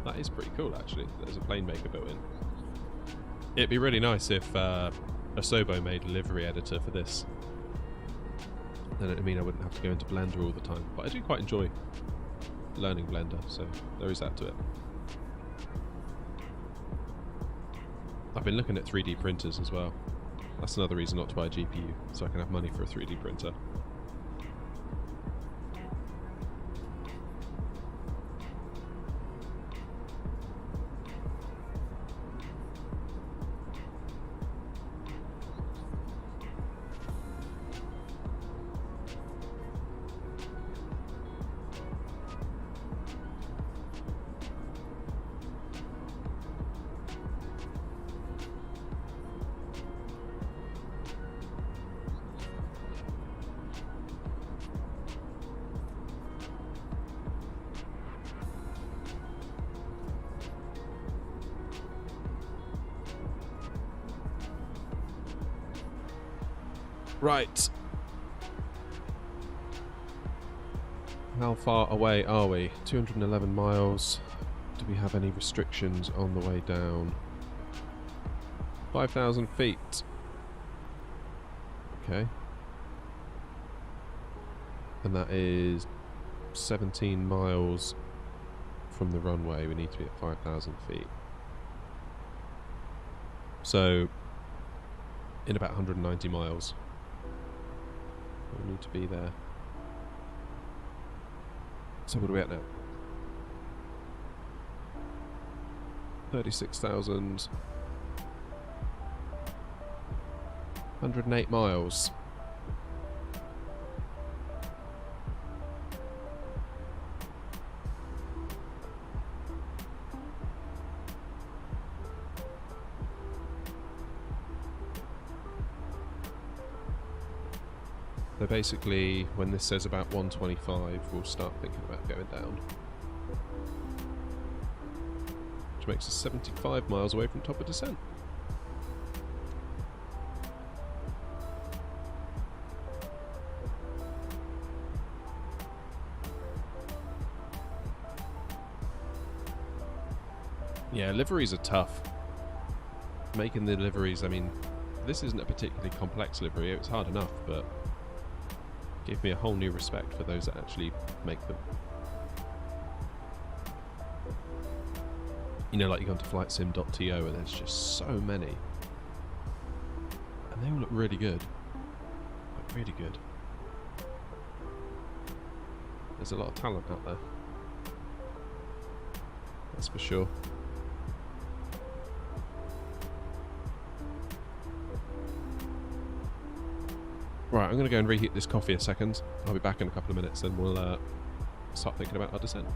That is pretty cool, actually. There's a plane maker built in. It'd be really nice if Asobo made a livery editor for this. Then it'd mean I wouldn't have to go into Blender all the time. But I do quite enjoy learning Blender, so there is that to it. I've been looking at 3D printers as well. That's another reason not to buy a GPU, so I can have money for a 3D printer. Right. How far away are we? 211 miles. Do we have any restrictions on the way down? 5,000 feet. Okay. And that is 17 miles from the runway. We need to be at 5,000 feet. So, in about 190 miles. We need to be there. So what are we at now? 36,000. 108 miles. So basically, when this says about 125, we'll start thinking about going down. Which makes us 75 miles away from top of descent. Yeah, liveries are tough. Making the liveries, I mean, this isn't a particularly complex livery, it's hard enough, but gave me a whole new respect for those that actually make them. You know, like you go onto flightsim.to and there's just so many. And they all look really good. Like, really good. There's a lot of talent out there. That's for sure. Right, I'm going to go and reheat this coffee a second. I'll be back in a couple of minutes and we'll start thinking about our descent.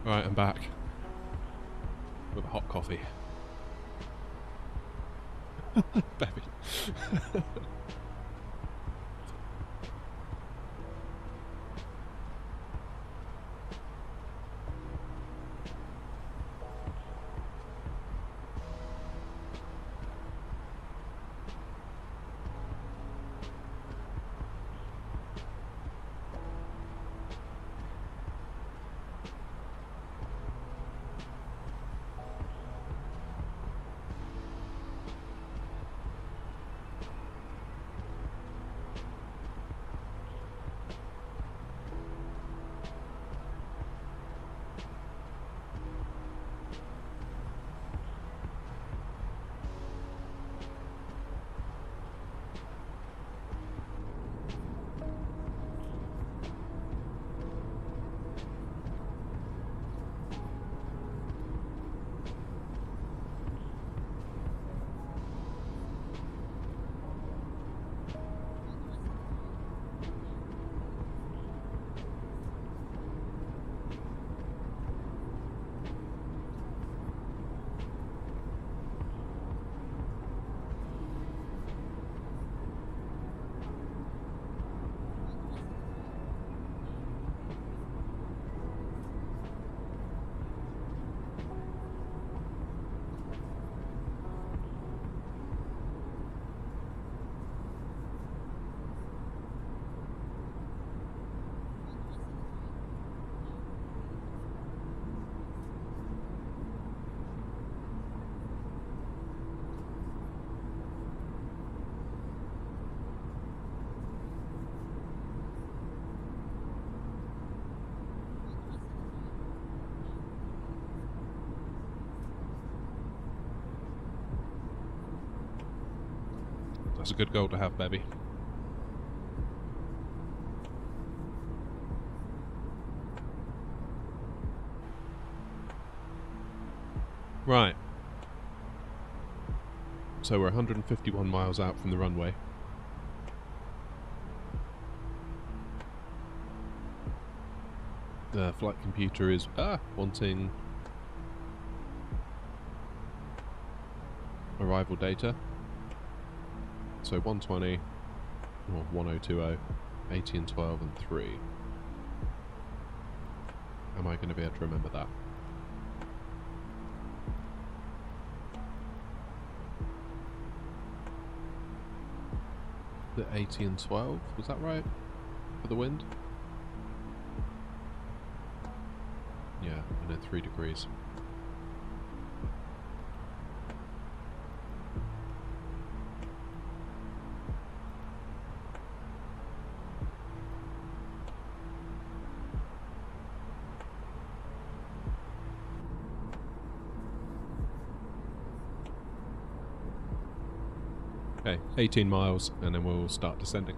Right, I'm back. With a hot coffee. Baby. That's a good goal to have, baby. Right. So we're 151 miles out from the runway. The flight computer is wanting arrival data. So 120, or 1020, 80 and 12 and 3. Am I going to be able to remember that? The 80 and 12, was that right? For the wind? Yeah, and then 3 degrees. Okay, 18 miles, and then we'll start descending.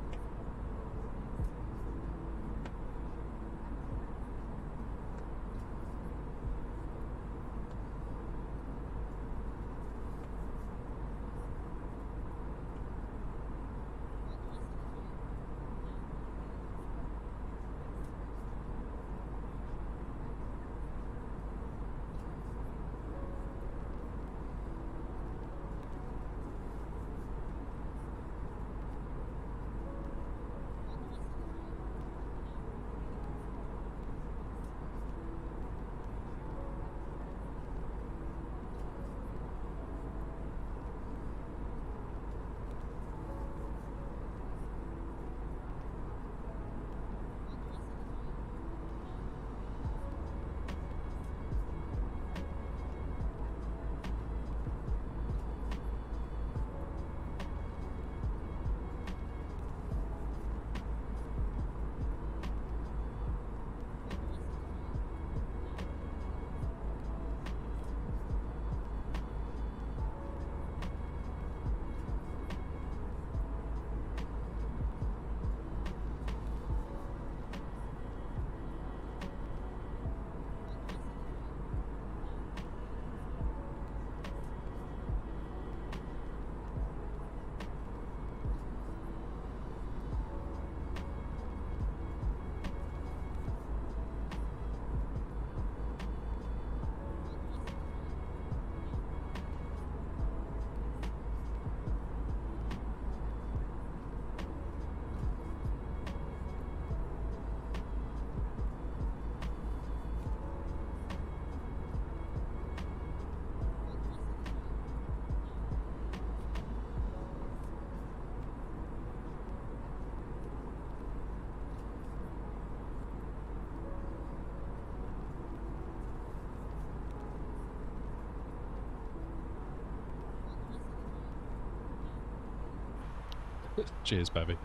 Cheers, Bevy.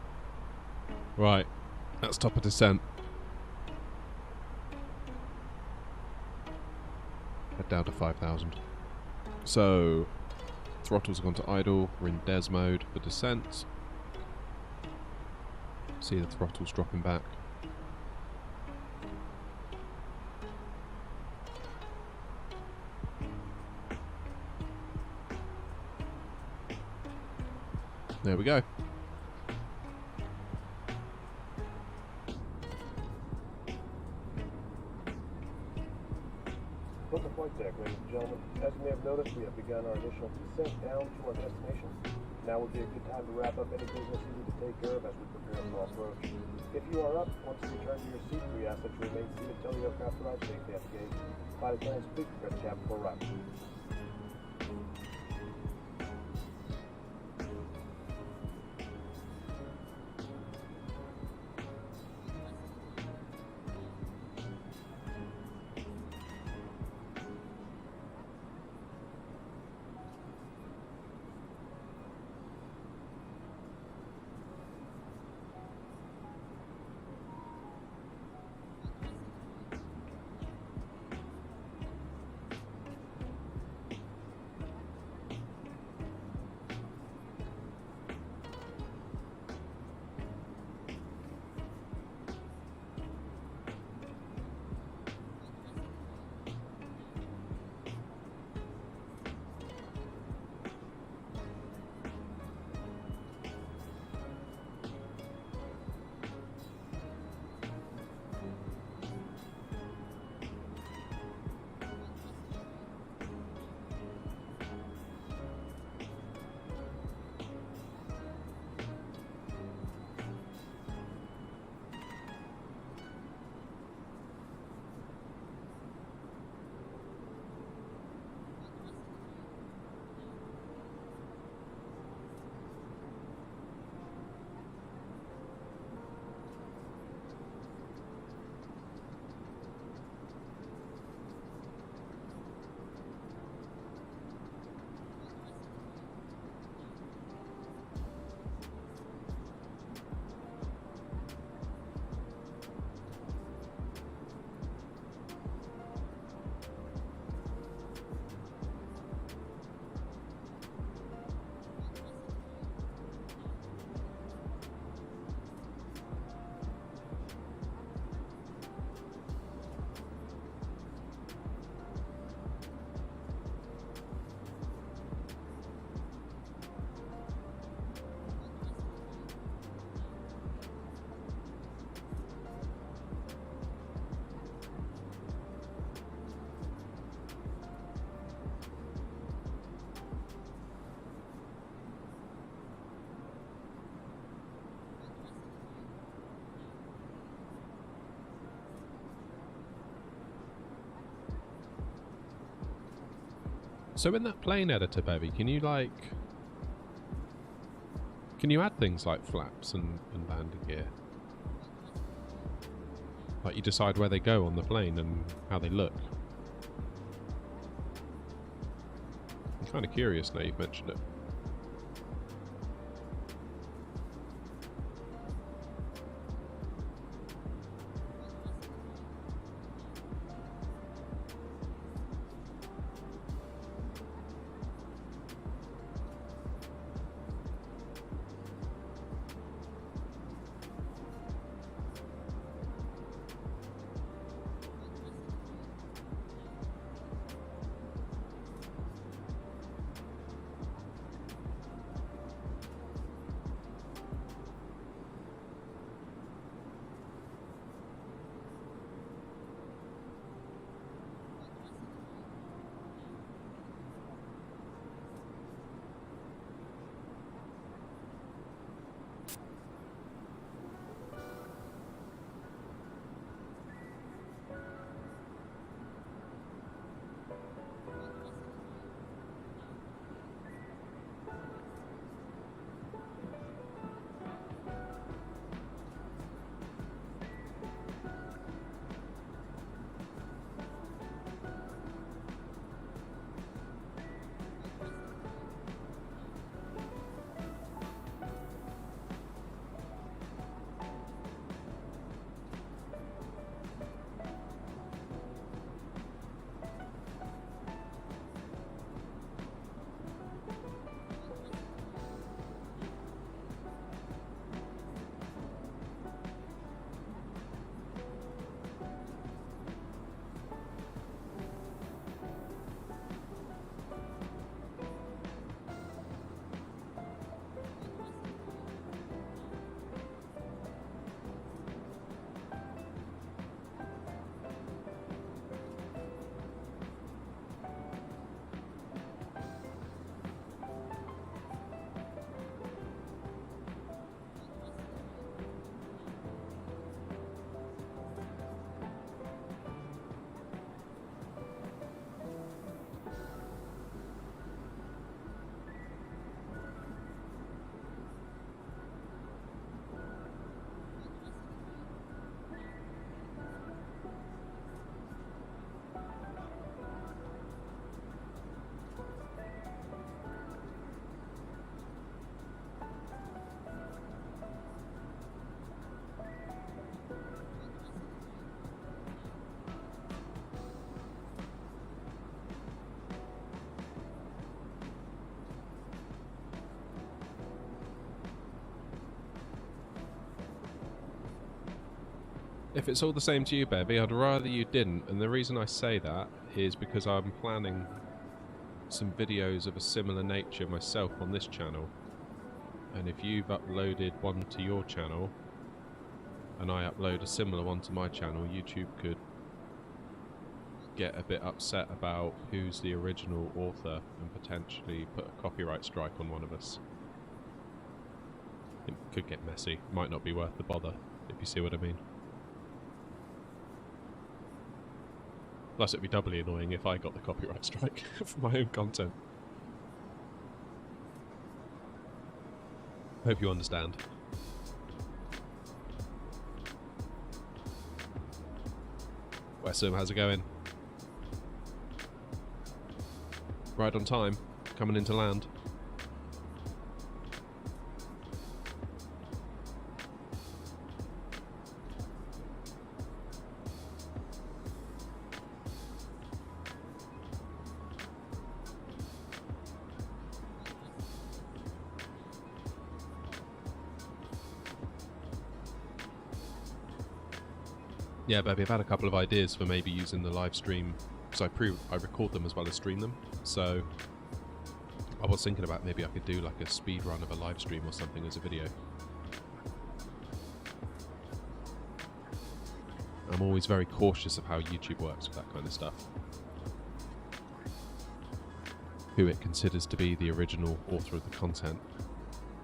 Right, that's top of descent. Head down to 5,000. So, throttles have gone to idle. We're in DES mode for descent. See the throttles dropping back. There we go. From the flight deck, ladies and gentlemen, as you may have noticed, we have begun our initial descent down to our destination. Now would be a good time to wrap up any business you need to take care of as we prepare for approach. If you are up, once you return to your seat, we ask that you remain seated until the aircraft arrives safely at the gate. Flight attendants, please prepare the cabin for arrival. So in that plane editor, Bevy, can you add things like flaps and landing gear? Like you decide where they go on the plane and how they look? I'm kind of curious now you've mentioned it. If it's all the same to you, Bevy, I'd rather you didn't, and the reason I say that is because I'm planning some videos of a similar nature myself on this channel, and if you've uploaded one to your channel and I upload a similar one to my channel, YouTube could get a bit upset about who's the original author and potentially put a copyright strike on one of us. It could get messy. Might not be worth the bother, if you see what I mean. Plus it'd be doubly annoying if I got the copyright strike for my own content. Hope you understand. Wessom, how's it going? Right on time, coming into land. Yeah, baby, I've had a couple of ideas for maybe using the live stream, because I record them as well as stream them, so I was thinking about maybe I could do like a speed run of a live stream or something as a video. I'm always very cautious of how YouTube works with that kind of stuff. Who it considers to be the original author of the content,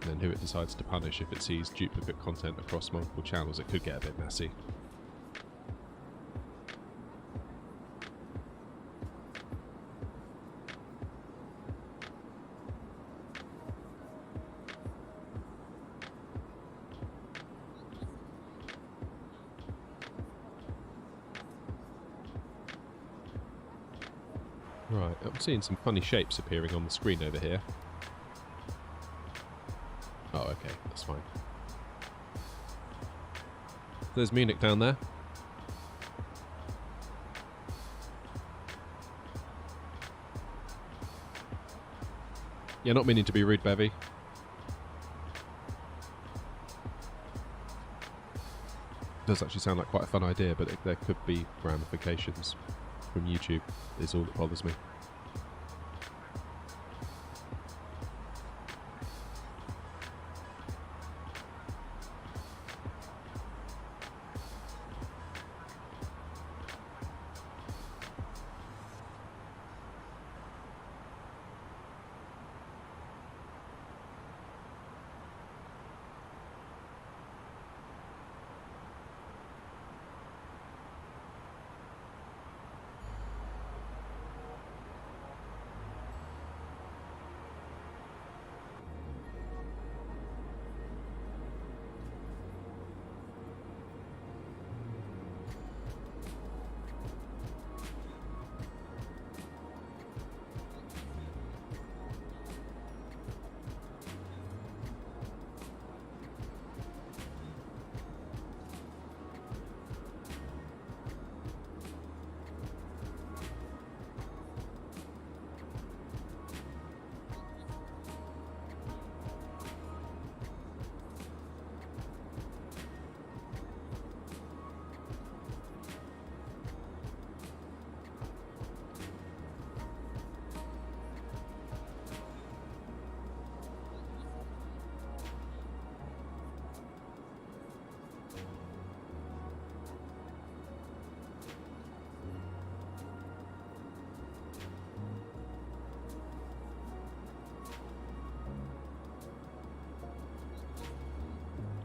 and then who it decides to punish if it sees duplicate content across multiple channels. It could get a bit messy. Right, I'm seeing some funny shapes appearing on the screen over here. Oh, okay, that's fine. There's Munich down there. Yeah, not meaning to be rude, Bevy. Does actually sound like quite a fun idea, but there could be ramifications from YouTube, is all that bothers me.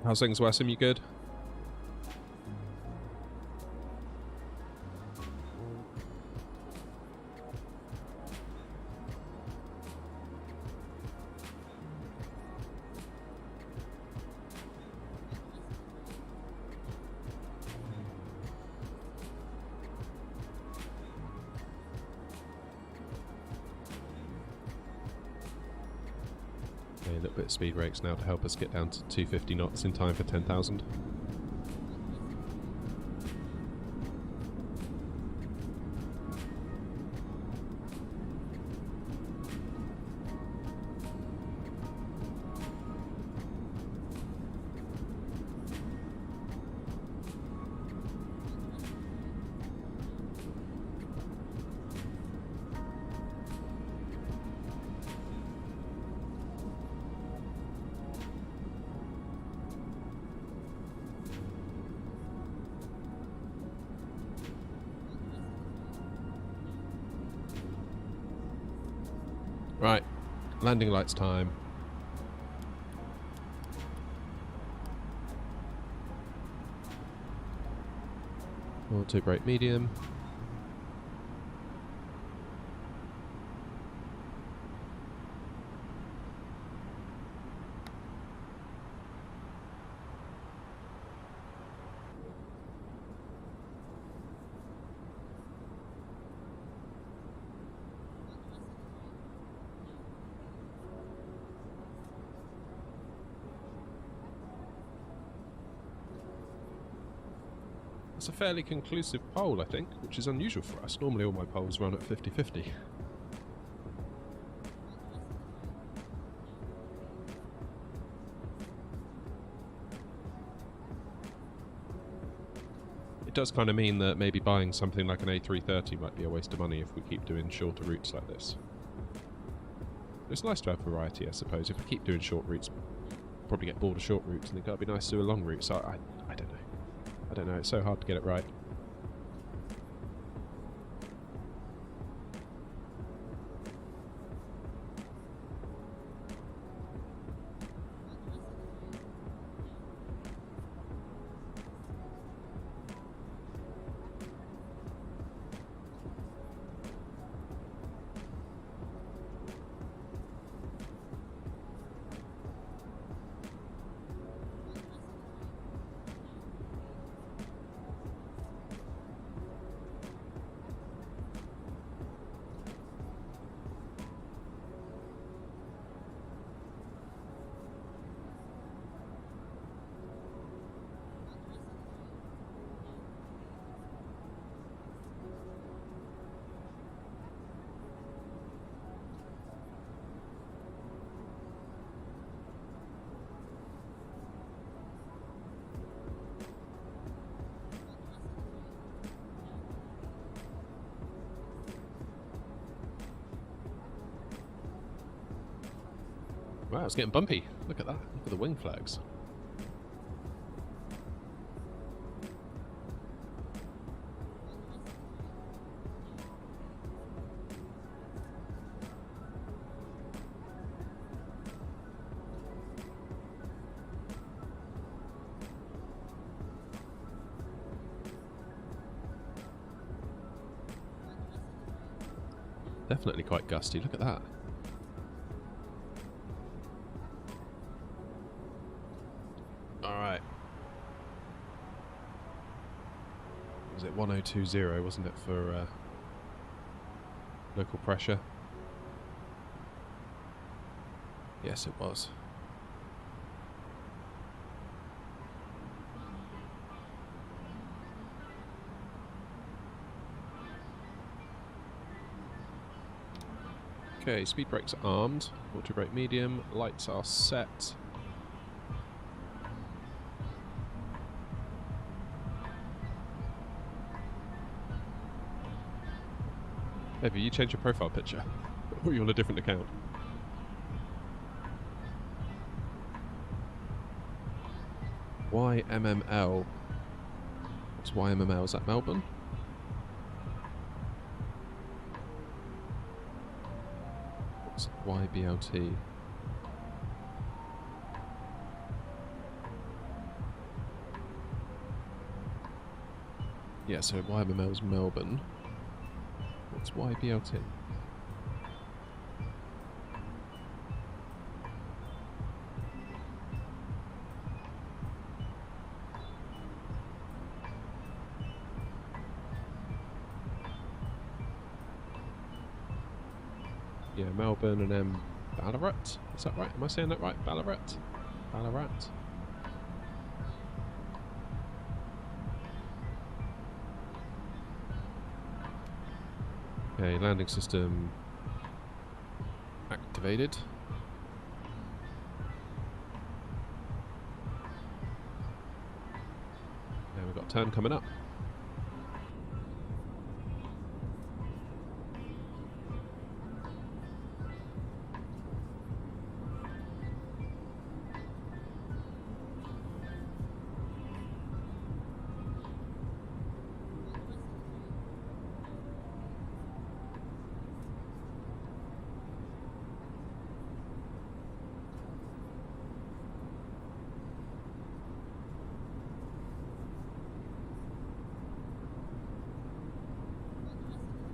How's things, Wessom? You good? A little bit of speed brakes now to help us get down to 250 knots in time for 10,000. Right, landing lights time. Auto brake medium. It's a fairly conclusive poll, I think, which is unusual for us. Normally all my polls run at 50-50. It does kind of mean that maybe buying something like an A330 might be a waste of money if we keep doing shorter routes like this. It's nice to have variety, I suppose. If we keep doing short routes, we'll probably get bored of short routes, and it'd be nice to do a long route, so I don't know. I don't know, it's so hard to get it right. Wow, it's getting bumpy. Look at that. Look at the wing flags. Definitely quite gusty. Look at that. Alright. Was it 1020, wasn't it, for local pressure? Yes, it was. Okay, speed brakes are armed, auto brake medium, lights are set. Maybe you change your profile picture, or you're on a different account. YMML. What's YMML? Is that Melbourne? What's YBLT? Yeah, so YMML is Melbourne. What's YBLT? Yeah, Melbourne and then Ballarat. Is that right? Am I saying that right? Ballarat? Ballarat? Okay, landing system activated. Now we've got a turn coming up.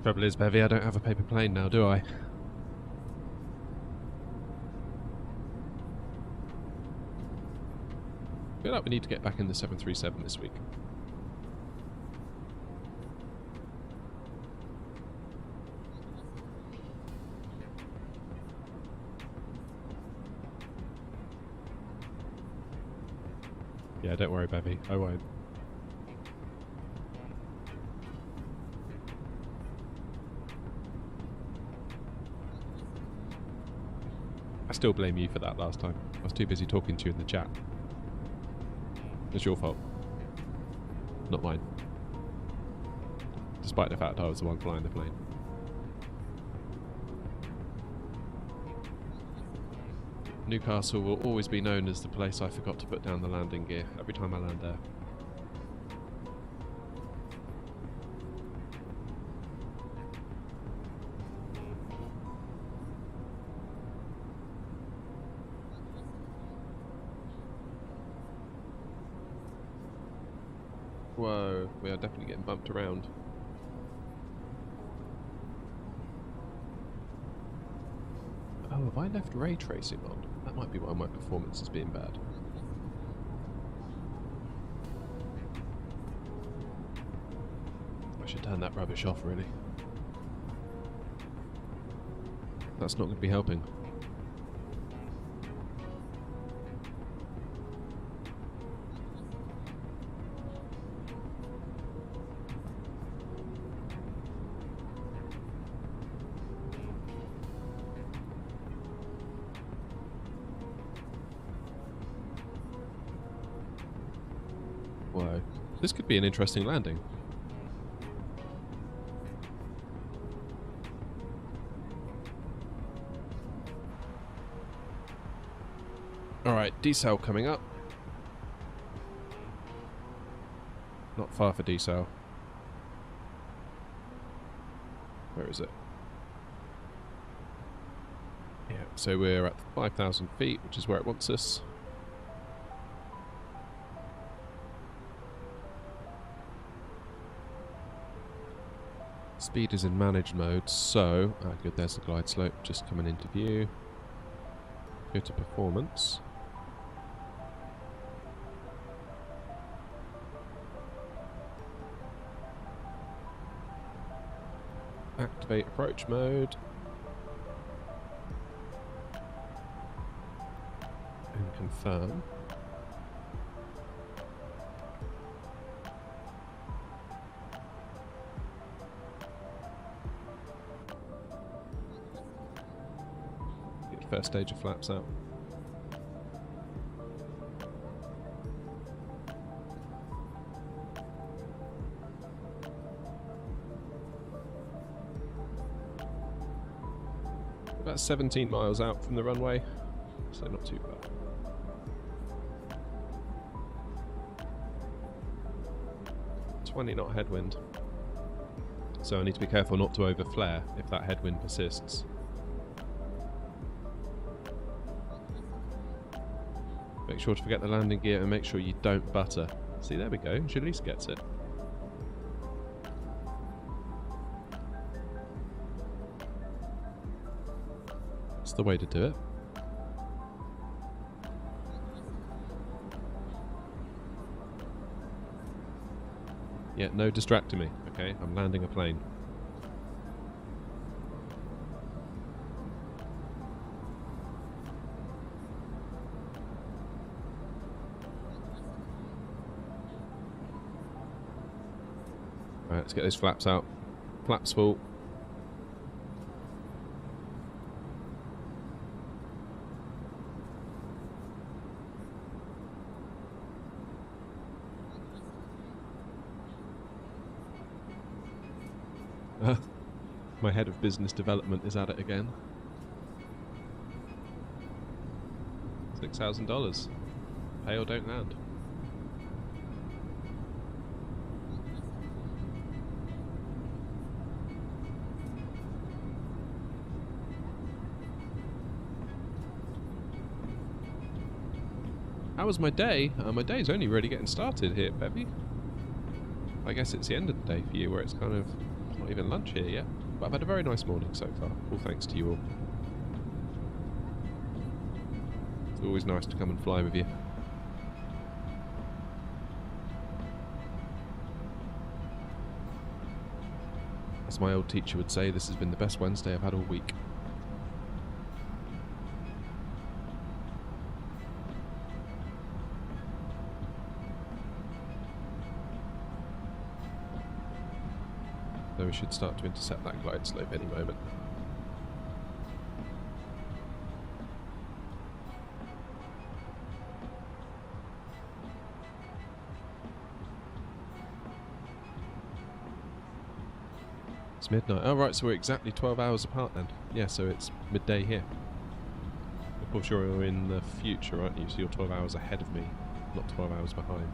Trouble is, Bevy, I don't have a paper plane now, do I? I feel like we need to get back in the 737 this week. Yeah, don't worry, Bevy. I won't. I still blame you for that last time. I was too busy talking to you in the chat. It's your fault. Not mine. Despite the fact I was the one flying the plane. Newcastle will always be known as the place I forgot to put down the landing gear every time I land there. Whoa, we are definitely getting bumped around. Oh, have I left ray tracing on? That might be why my performance is being bad. I should turn that rubbish off, really. That's not going to be helping. Whoa. This could be an interesting landing. Alright, decel coming up. Not far for decel. Where is it? Yeah, so we're at 5,000 feet, which is where it wants us. Speed is in managed mode, so... Ah, good, there's the glide slope just coming into view. Go to performance. Activate approach mode. And confirm. First stage of flaps out. About 17 miles out from the runway, so not too bad. .20 knot headwind, so I need to be careful not to overflare if that headwind persists. Make sure to forget the landing gear and make sure you don't butter. See, there we go. She at least gets it. That's the way to do it. Yeah, no distracting me. Okay, I'm landing a plane. Alright, let's get those flaps out. Flaps full. My head of business development is at it again. $6,000. Pay or don't land. How was my day? My day's only really getting started here, Bevy. I guess it's the end of the day for you, where it's kind of not not even lunch here yet, but I've had a very nice morning so far, all thanks to you all. It's always nice to come and fly with you. As my old teacher would say, this has been the best Wednesday I've had all week. So we should start to intercept that glide slope any moment. It's midnight. Oh right, so we're exactly 12 hours apart then. Yeah, so it's midday here. Of course you're in the future, aren't you? So you're 12 hours ahead of me, not 12 hours behind.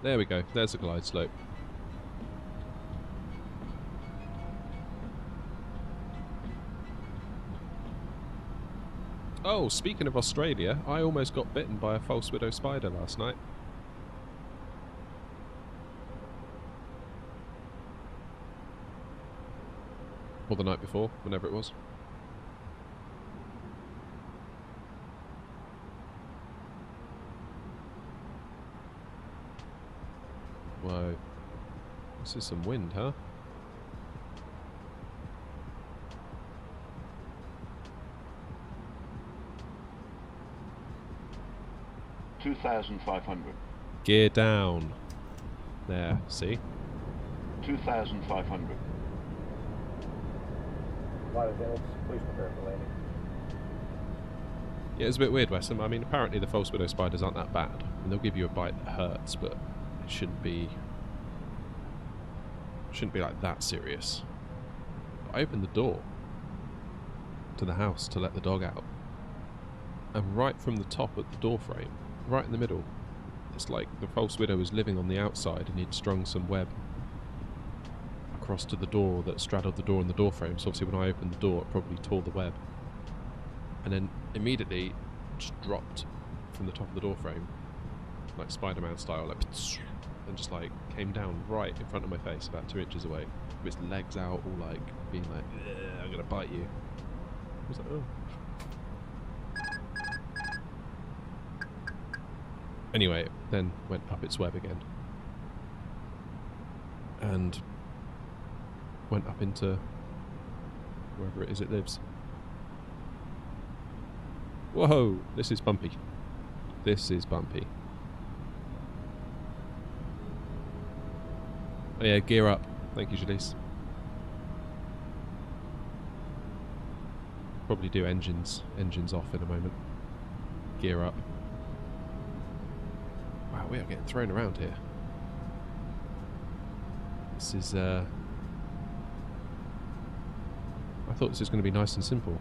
There we go, there's a glide slope. Oh, speaking of Australia, I almost got bitten by a false widow spider last night. Or the night before, whenever it was. Whoa. This is some wind, huh? $2,500. Gear down. There, see? 2,500. Flight attendants, please prepare for landing. Yeah, it's a bit weird, Weston. I mean, apparently the false widow spiders aren't that bad. And they'll give you a bite that hurts, but it shouldn't be like that serious. I opened the door to the house to let the dog out, and right from the top of the door frame, right in the middle, it's like the false widow was living on the outside and he'd strung some web across to the door that straddled the door and the door frame. So obviously when I opened the door it probably tore the web, and then immediately just dropped from the top of the door frame like Spider-Man style, like, and just like came down right in front of my face about 2 inches away with its legs out, all like being like, I'm gonna bite you. I was like, oh. Anyway, it then went up its web again and went up into wherever it is it lives. Whoa, this is bumpy. This is bumpy. Oh yeah, gear up. Thank you, Jalise. Probably do engines off in a moment. Gear up. Wow, we are getting thrown around here. This is, I thought this was going to be nice and simple.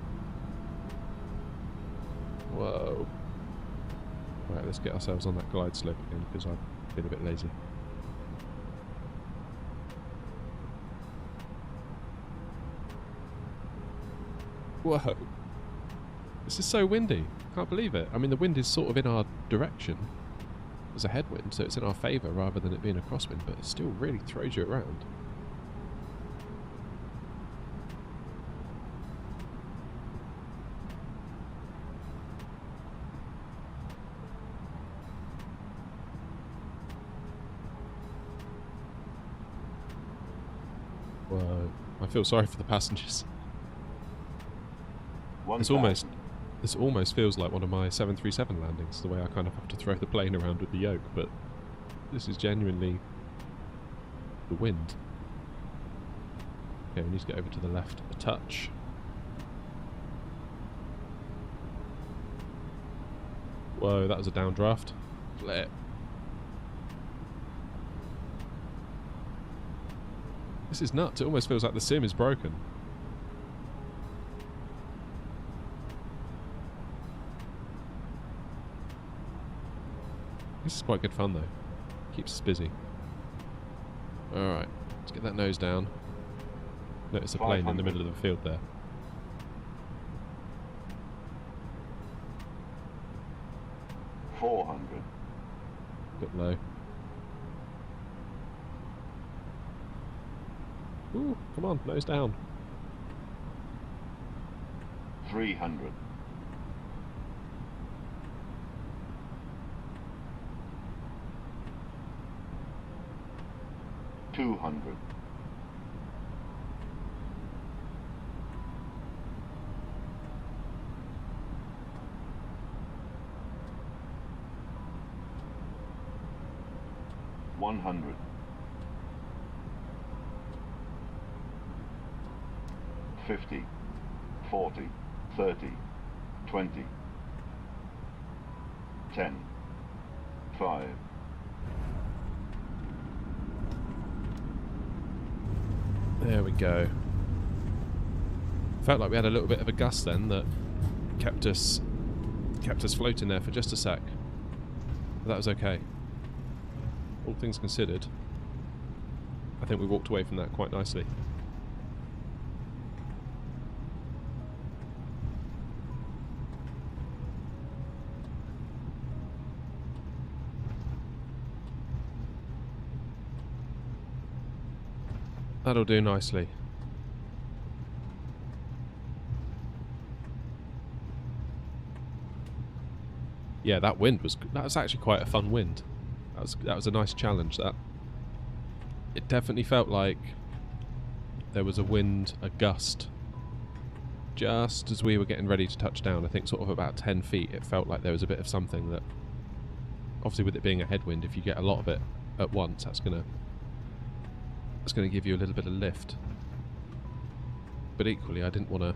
Whoa. Right, let's get ourselves on that glide slope again, because I've been a bit lazy. Whoa. This is so windy. Can't believe it. I mean, the wind is sort of in our direction. There's a headwind, so it's in our favour rather than it being a crosswind, but it still really throws you around. Whoa. I feel sorry for the passengers. This almost feels like one of my 737 landings, the way I kind of have to throw the plane around with the yoke, but this is genuinely the wind. Okay, we need to get over to the left a touch. Whoa, that was a downdraft. Let it. This is nuts. It almost feels like the sim is broken. This is quite good fun though. Keeps us busy. Alright, Let's get that nose down. Notice a plane in the middle of the field there. 400. Bit low. Ooh, come on, nose down. 300. 200. 100. 50, 40, 30, 20, 10, 5. There we go. Felt like we had a little bit of a gust then that kept us floating there for just a sec. But that was okay. All things considered, I think we walked away from that quite nicely. That'll do nicely. Yeah, that wind was actually quite a fun wind. That was a nice challenge. That it definitely felt like there was a wind, a gust, just as we were getting ready to touch down. I think sort of about 10 feet. It felt like there was a bit of something that, obviously, with it being a headwind, if you get a lot of it at once, that's gonna give you a little bit of lift. But equally, I didn't want to.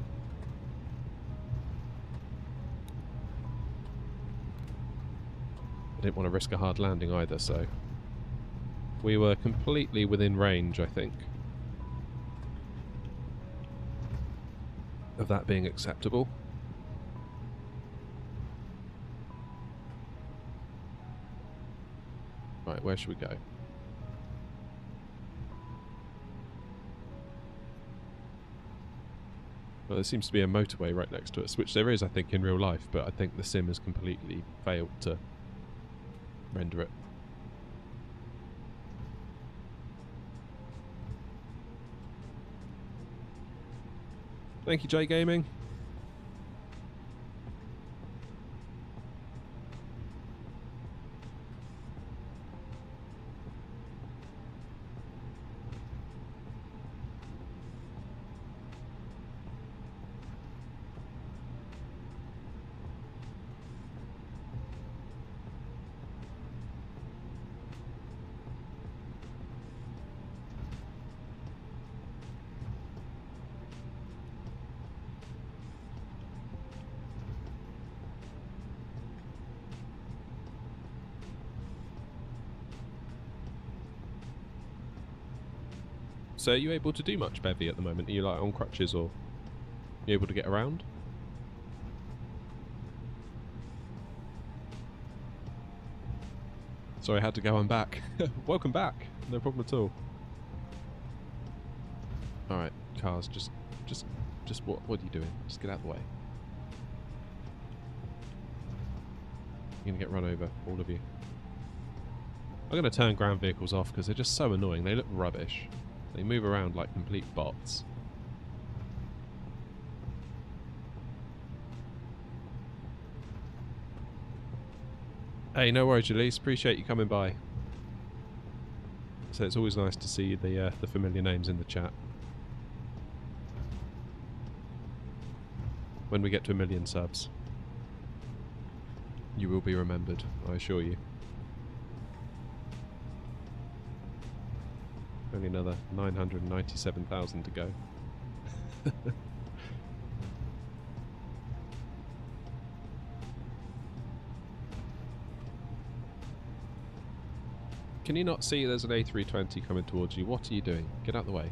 I didn't want to risk a hard landing either, so we were completely within range, I think, of that being acceptable. Right, where should we go? Well, there seems to be a motorway right next to us, which there is, I think, in real life, but I think the sim has completely failed to render it. Thank you, J Gaming. So are you able to do much bevy at the moment? Are you like on crutches, or are you able to get around? Sorry, I had to go on back. Welcome back. No problem at all. Alright, cars, just what are you doing? Just get out of the way. You're gonna get run over, all of you. I'm gonna turn ground vehicles off because they're just so annoying. They look rubbish. They move around like complete bots. Hey, no worries, Elise. Appreciate you coming by. So it's always nice to see the familiar names in the chat. When we get to 1 million subs, you will be remembered, I assure you. Only another 997,000 to go. Can you not see there's an A320 coming towards you? What are you doing? Get out of the way.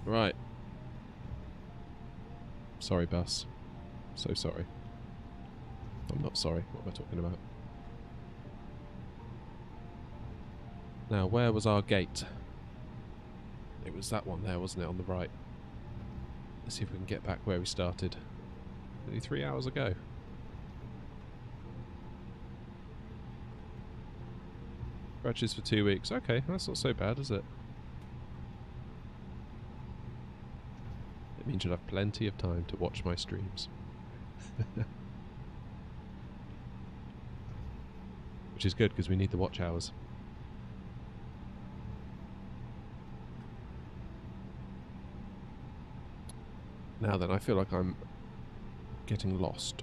Right. Sorry, bus. So sorry. I'm not sorry. What am I talking about? Now, where was our gate? It was that one there, wasn't it, on the right? Let's see if we can get back where we started. Nearly 3 hours ago. Scratches for 2 weeks. Okay, that's not so bad, is it? It means you'll have plenty of time to watch my streams. Which is good, because we need the watch hours. Now then, I feel like I'm getting lost.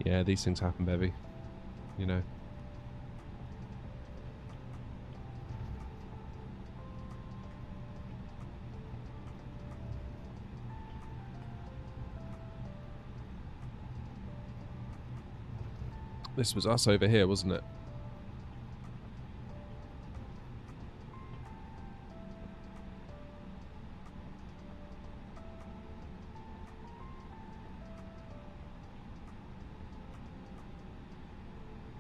Yeah, these things happen, baby. You know. This was us over here, wasn't it?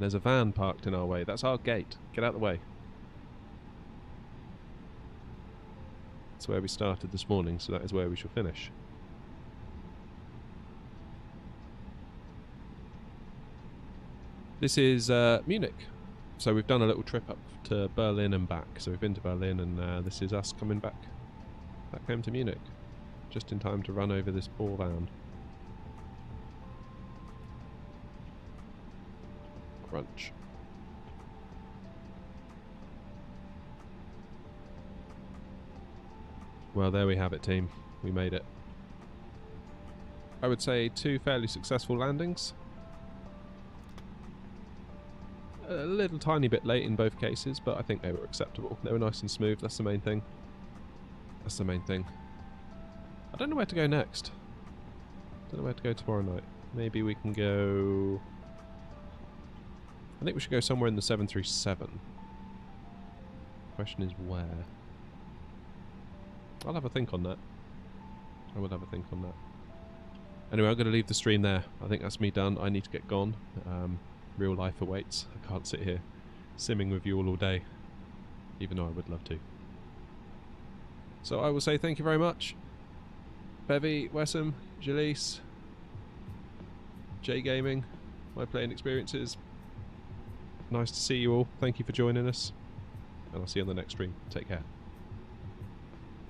There's a van parked in our way. That's our gate. Get out of the way. That's where we started this morning, so that is where we shall finish. This is Munich. So we've done a little trip up to Berlin and back. So we've been to Berlin, and this is us coming back home to Munich. Just in time to run over this poor van. Crunch. Well, there we have it, team. We made it. I would say 2 fairly successful landings. A little tiny bit late in both cases, but I think they were acceptable. They were nice and smooth. That's the main thing. That's the main thing. I don't know where to go next. Don't know where to go tomorrow night. Maybe we can go... I think we should go somewhere in the 737. Question is where? I'll have a think on that. I will have a think on that. Anyway, I'm going to leave the stream there. I think that's me done. I need to get gone. Real life awaits. I can't sit here simming with you all day, even though I would love to. So I will say thank you very much. Bevy, Wessam, Jalise, J Gaming, my playing experiences. Nice to see you all. Thank you for joining us. And I'll see you on the next stream. Take care.